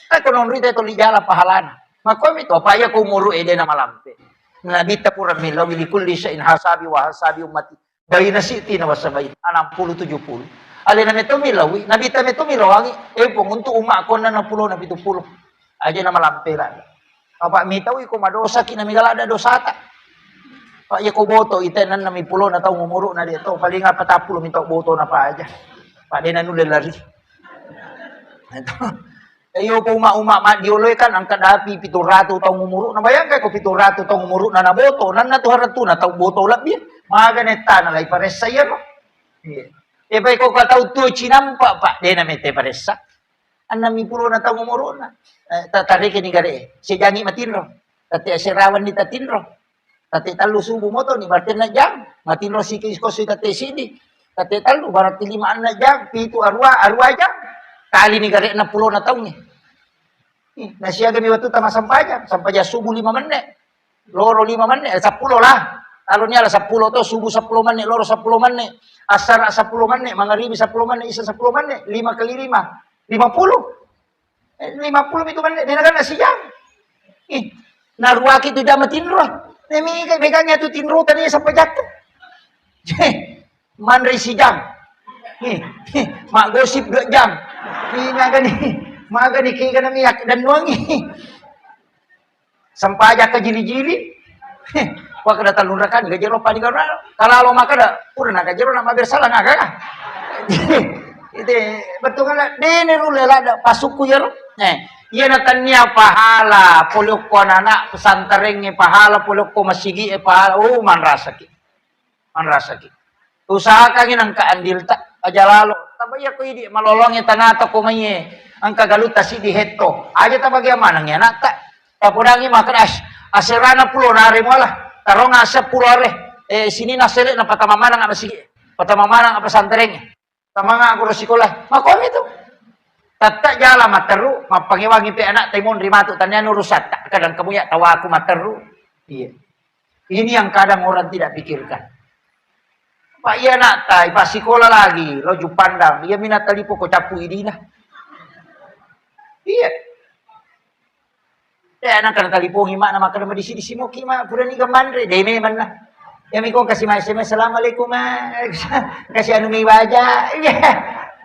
Tak konon rita itu lijala pahalana. Makom itu apa ya kumuru edena malampe. Nabi tapura mila wili kulli syai'in hasabi wa hasabi ummati. Baina sitina wa sabain 60 70. Ale na meto milawi, nabi ta meto milawangi pong untuk umak ko na 60 na 70. Aja na malampe la. Apa mitawi ko madosa kinamigala ada dosa ta. Pak ya ko boto itenan na 10 na taong umuro na dito. Paling nga patapulo minta boto na pa aja. Pak de na nulalari. Ito. Ayo po uma-uma dioloy kan ang kadapi 700 taong umuro. Nabayangkay ko 700 taong umuro na naboto. Nan na 200 na taong boto labi. Mga ganeta na lay pares saya no. E pa ko kataw to chinampa pa de na mete paresa. An na 10 na taong umuro na. Tatari kini gare. Si jangi matinro. Tati asirawan ni tatinro. Tati talu subuh moto ni berarti na jam. Matinro si kiskosi tati sini. Tati talu berarti 5 na jam. Pitu arwa jam. Kali ni gare 60 na taong ni. Nasiaga mi waktu tama sampaja subuh 5 menit. Loro 5 menit, 10 lah. Kalau ni ala 10 to subuh 10 menit, loro 10 menit. Asar 10 menit, magharibi 10 menit, isya 10 menit. 5 kali 5, 50. 50 itu menit, dia kan nasi jam. Naruaki tu dah matinro. Nemi kay begangnya tu tinro tadi sampai jatuh. Man si jam. Mak gosip 2 jam. Maga ni kaya na miyak dan nuangi. Sampai aja ke jili-jili. Wah kada talunrakan gajero pa ni kana. Kalau maka da pura na gajero na mabersalah na ka. Ite betul kan dene rule lada pasuku ya. Iya na tanya pahala polok ko anak pesantren pahala polok ko masigi pahala man rasaki. Usahakan ang kaandil ta aja lalo. Tabaya ko idi malolongi tanata ko maye ang kagaluta si di hetto. Aja ta bagaimana nya nata. Tapudangi makras asirana pulo nare mola. Tarong asa pulo are. Sini naselek na patamamanang apa sige. Patamamanang apa santereng. Tamanga aku sekolah. Makom itu. Tatak jala materu, mapangiwangi pe anak timon rimatu tanya nurusat tak kadang kamu ya tawa aku materu. Iya. Ini yang kadang orang tidak pikirkan. Pak iya nak tai pas sekolah lagi, lo jupandang, iya minat talipo ko capu idina. Iya. Ya anak kan talipo hima nama kada di sini simo kima pura ni gamandre dai me man lah. Ya mi ko kasih SMS assalamualaikum kasih anu mi baja. Iya.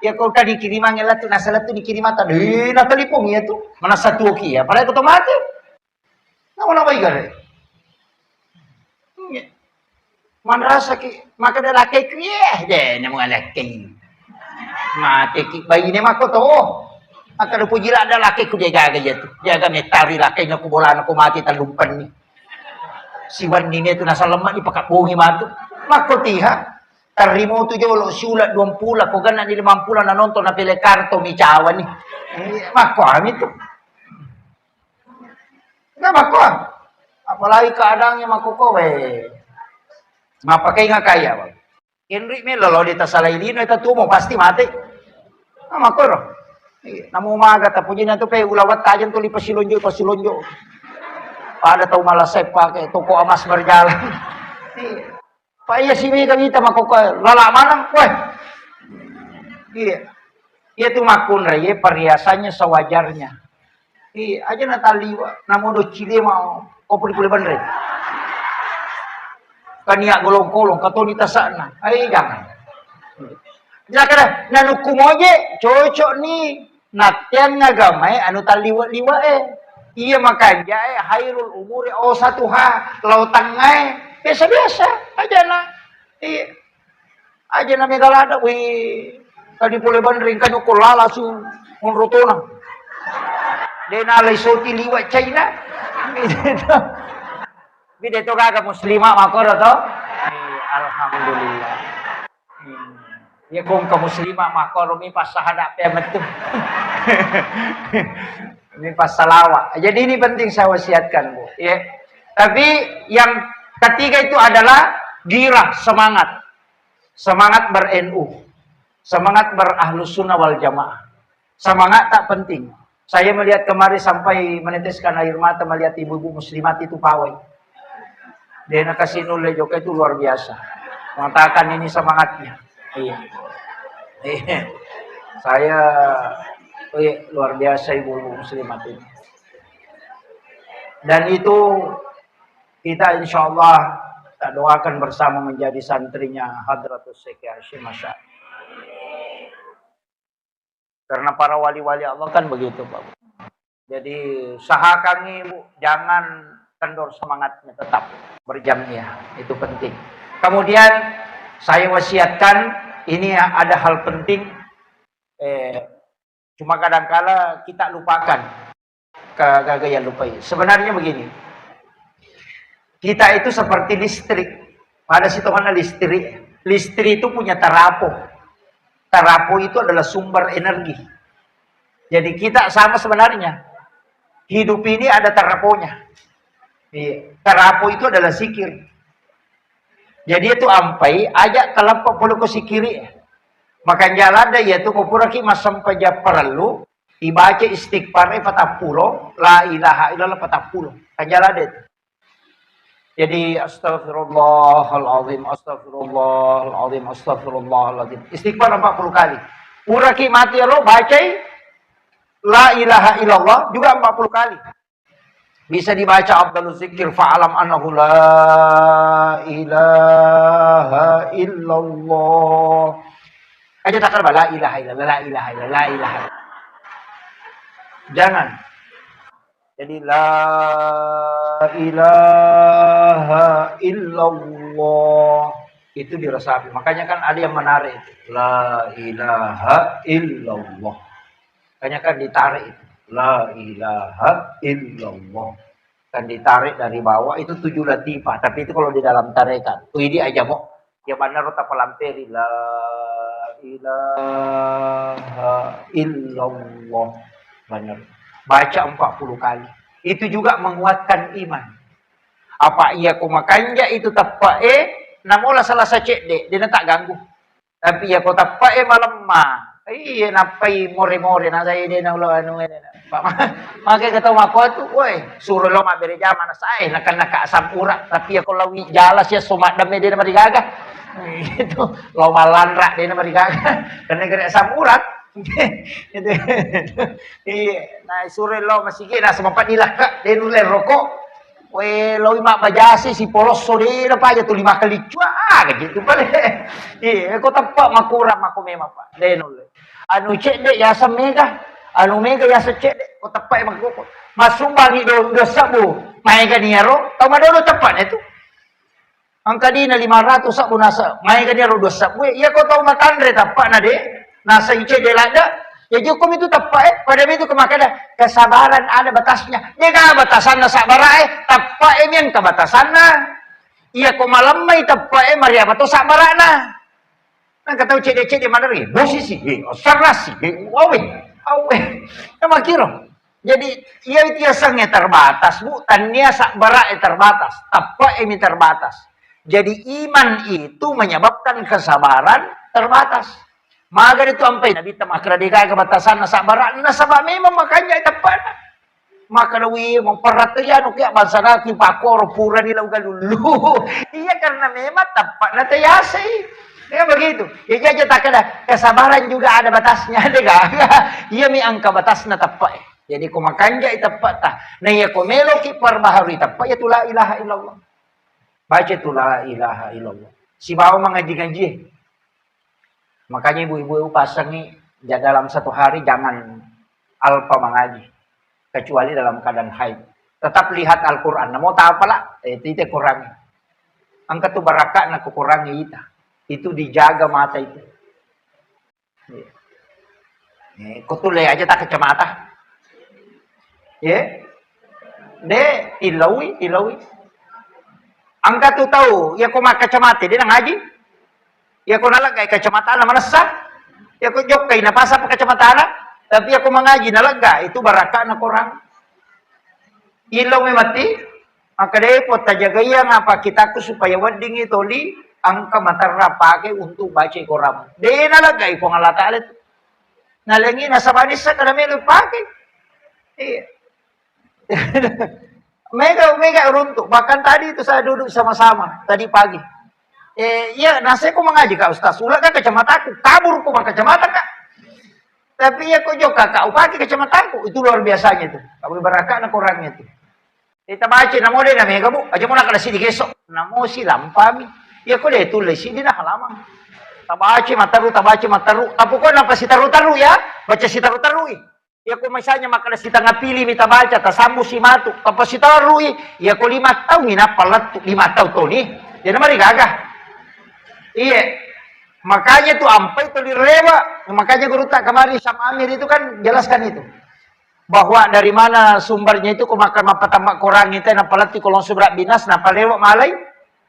Ya kau tadi kiriman lah tu nasalah tu dikirim mata deh nak telepon ya tu mana satu oki ya pada otomatis nak baik kan mana rasa ki maka dah laki krieh deh nama laki mati ki bayi ni mako tu maka puji lah ada laki ku jaga aja tu jaga metari laki nya ku bola aku mati terlumpan ni si wandi ni tu nasa lemak ni pakai bongi matu mako tiha terima tu jolo siulat 20 ko gana di 50 na nonton na pile karto mi cawan ni. Mako ami tu. Na mako. Apalagi keadaannya mako ko we. Mapakai nga kaya ba. Henry me lolo di tasalailino ita tumo pasti mati. Na mako ro. Namu umaga ta puji na to pe ulawat tajan to li pasilonjo. Ada tau malasep pakai toko emas berjalan. Pak iya sini kami kita makuka lala manang weh. Iya. Iya tu makun raya perhiasannya sewajarnya. Iya aja natali namun do cile mau kopri pule bandre. Kania golong-golong katoni tasana. Ai jangan. Jangan nanu kumoje cocok ni natian ngagamai anu taliwa-liwa Iya makanya hairul umuri satuha lautan ngai biasa-biasa aja na iya aja na megalada wi tadi pule bandring kanyo kolala su monrotona dena lesoti liwa China bide to kaga muslima makoro to alhamdulillah ya kung ka muslima makoro mi pasahada pe metu ini pas salawat. Jadi ini penting saya wasiatkan, Bu. Ya. Tapi yang ketiga itu adalah girah, semangat. Semangat ber-NU. Semangat berahlus sunnah wal jamaah. Semangat tak penting. Saya melihat kemarin sampai meneteskan air mata melihat ibu-ibu muslimat itu pawai. Dia nak kasih nule juga itu luar biasa. Mengatakan ini semangatnya. Iya. Iya. Saya luar biasa ibu muslimat ini. Dan itu kita insya Allah kita doakan bersama menjadi santrinya Hadratus Syekh Hasyim Asy'ari. Karena para wali-wali Allah kan begitu Pak. Jadi saha kami Bu, jangan kendor semangatnya, tetap berjamiah, itu penting. Kemudian saya wasiatkan ini ada hal penting. Cuma kadang-kala kita lupakan, kagak lupai. Sebenarnya begini, kita itu seperti listrik. Pada situ mana listrik? Listrik itu punya terapo. Terapo itu adalah sumber energi. Jadi kita sama sebenarnya. Hidup ini ada teraponya. Terapo itu adalah zikir. Jadi itu ampai ajak kelapa puluh ke sikiri. Maka jalan dah yaitu kupuraki masam paja perlu dibaca istighfar 40 la ilaha illallah 40 kan jalan deh. Jadi astagfirullahalazim astagfirullahalazim astagfirullahalazim istighfar 40 kali. Uraki mati lo baca la ilaha illallah juga 40 kali. Bisa dibaca afdaluz zikir fa'alam annahu la ilaha illallah. Aja takkan la ilaha illallah, la ilaha illallah, la ilaha illallah. Jangan. Jadi la ilaha illallah itu diresapi. Makanya kan ada yang menarik la ilaha illallah. Makanya kan ditarik itu. La ilaha illallah. Kan ditarik dari bawah itu 7 latifah. Tapi itu kalau di dalam tarekat. Ini aja mau. Ya benar rota pelampiri la ilaha illallah. Benar. Baca 40 kali. Itu juga menguatkan iman. Apa iya kumakanja itu tepat namola salah cek dek, dia tak ganggu. Tapi ya kau tapak malam mah. Iya napai more-more na saya dia na ulo anu ini. Maka kata aku tu, woi suruh lo mak beri zaman saya nak asam urat. Tapi ya kalau jalas ya somat dame dia na marigaga. Itu lo malandrak dia na marigaga. Karena kena asam urat. Itu. Iya, nah suruh lo masih kena sempat dilakak dia nulen rokok. Weh, lo mak bajasi si polos sore apa aja tu 5 kali cua gitu balik. Iya, kau tempat makuram aku memang pak. Denul. Anu cek dek ya semega, anu mega ya secek dek. Kau tempat emang kau. Masuk bagi do sabu. Main kan niaro, tahu mana do tempat itu. Angka dina 500 sabu nasa. Main kan niaro do sabu. Iya kau tahu matandre tempat nade. Nasa icek dek lada. Ya hukum itu tepat pada itu kemakanya kesabaran ada batasnya. Dia kan batasan sabarai tepat yang kebatasanna. Iya kok malam mai tepat mari apa tu sabarana. Nang kata cek di mana lagi? Posisi, sarasi, awe. Nama kira. Jadi ia biasanya terbatas, bukan dia sabarai terbatas, tepat ini terbatas. Jadi iman itu menyebabkan kesabaran terbatas. Maka itu sampai Nabi temakra dikai kebatasan nasabaran nasabah memang makanya tepat. Maka dewi memperhatian ukia bangsa naki pakor pura di lauga dulu. Iya karena memang tepat nanti yasi. Ya begitu. Ya jaja tak ada kesabaran juga ada batasnya dega. Iya mi angka batasnya tepat. Jadi ko makanja tepat tah. Nah ya ko meloki perbaharui tepat ya tu la ilaha illallah. Baca tu la ilaha illallah. Si bawa mengaji-ngaji. Makanya ibu-ibu pasang nih dalam satu hari jangan alpa mengaji kecuali dalam keadaan haid. Tetap lihat Al-Quran. Nah, mau tahu apalah itu kurangi. Angkat tu barakah nak kurangi itu dijaga mata itu. Kau tulis aja tak kacamata. Ya, de ilawi. Angkat tu tahu ya kau mak kacamata dia nak ngaji. Ya aku nalagay kacamata na manasa. Ya aku jokay napasa pa kacamata na. Tapi aku mengaji nalaga. Itu baraka na kurang. Ilaw may mati. Ang kadepot tajagaya nga pa kita ko supaya wading ito li. Ang kamatarra pake untuk baca Quran. Di nalagay ko nga latalit. Nalangi nasa manisa ka namin pake. Iya. Mega runtuk. Bahkan tadi itu saya duduk sama-sama. Tadi pagi. Ya, nasi aku mengaji kak Ustaz. Ulah kan kacamataku, kabur ku pakai kacamata kak. Tapi ya kok juga kak, pakai kacamataku. Itu luar biasanya itu. Kabul barakah nak orangnya itu. Kita baca namo deh namanya kamu. Aja mau nak sini gesok. Namo si lampami. Ya kok deh tulis sini dah halaman. Tabaci mataru. Apa kok napa si taru ya? Baca si taru. Ya kok misalnya maka si tengah pilih minta baca tasambu si matu. Apa si taru ya kok 5 tahun nginapalat 5 tahun tuh nih. Jadi mari gagah. Iya, makanya tuh ampai itu direwa. Makanya guru tak kemarin sama Amir itu kan jelaskan itu. Bahwa dari mana sumbernya itu makan apa tambah kurang itu napalati kolong subrak binas napalewa malai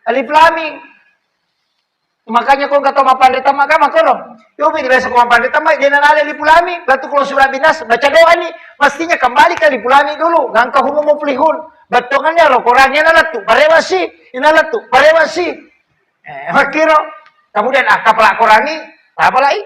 alif laming. Makanya kau kata mapan dita maka makoro. Yo mi dibesa ko mapan dita mak jangan ada alif laming. Batu kolong subrak binas baca doa nih. Mestinya kembali ke alif laming dulu. Ngangka humo mo pelihun. Batongannya lo kurangnya nalatu. Parewasi, inalatu. Parewasi. Makiro, kemudian kapal kurangi, apa lagi?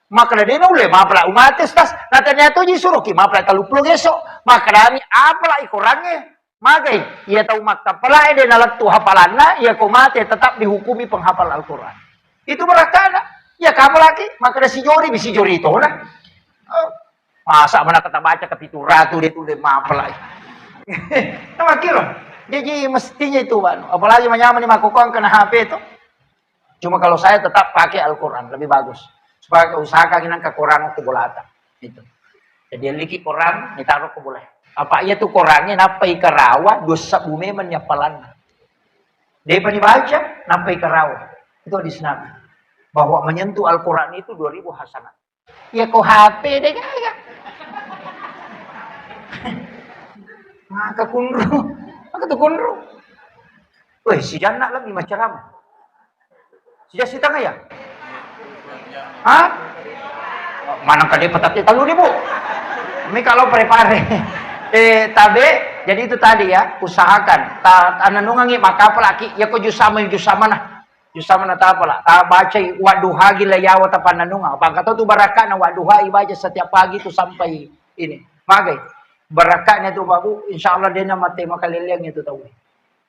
Maka dia nule, mapla umat tas, natanya tu disuruh ki mapla taluplo gesok, maka kami apa lagi kurangnya? Magai, ia tahu makta pelai dia nalat tu hafalanna, ia komate tetap dihukumi penghafal Al-Quran. Itu berakana, ya kamu lagi, maka ada si jori itu nah. Masa mana kata baca kepitu ratu dia tulis mapla. Nama kiro. Jadi mestinya itu, apalagi menyamani makukong kena HP itu. Cuma kalau saya tetap pakai Al-Quran, lebih bagus. Supaya usahakan inang kekurangan itu bolata. Itu. Jadi liki Quran, ditaruh ke boleh. Apa iya tuh Qurannya, napai karawa, dosa bumi menyapalan. Dia dibaca, napai karawa. Itu di sana. Bahwa menyentuh Al-Quran itu 2000 hasanat. Ya kok HP deh kagak. Maka kunru. Maka tu kunru. Weh, si jana lagi macam apa? Si jasita ya? Hah? Mana kade petati talu nih bu? Ini kalau prepare. Tabe, jadi itu tadi ya, usahakan. Tananungangi maka apalagi ya kok jusama nah. Justama na tapala. Baca waduha gila yawa tapananunga. Pagkatau tu baraka na waduha ibaca setiap pagi tu sampai ini. Magai. Barakatnya tu babu, insya Allah dia mati makaliliang itu tahu.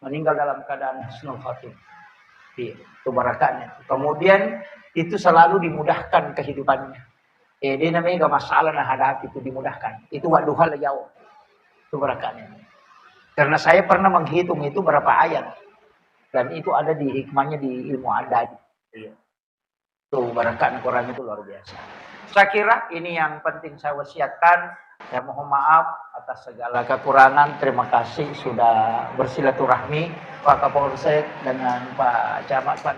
Meninggal dalam keadaan husnul khatimah. Itu barakatnya. Kemudian itu selalu dimudahkan kehidupannya. Dia namanya gak masalah nah hadapi itu dimudahkan. Itu waduha yawa. Itu barakatnya. Karena saya pernah menghitung itu berapa ayat. Dan itu ada di hikmahnya di ilmu adat. Tuh barakat Quran itu luar biasa. Saya kira ini yang penting saya wasiatkan. Saya mohon maaf atas segala kekurangan. Terima kasih sudah bersilaturahmi Pak Kapolsek dengan Pak Camat Pak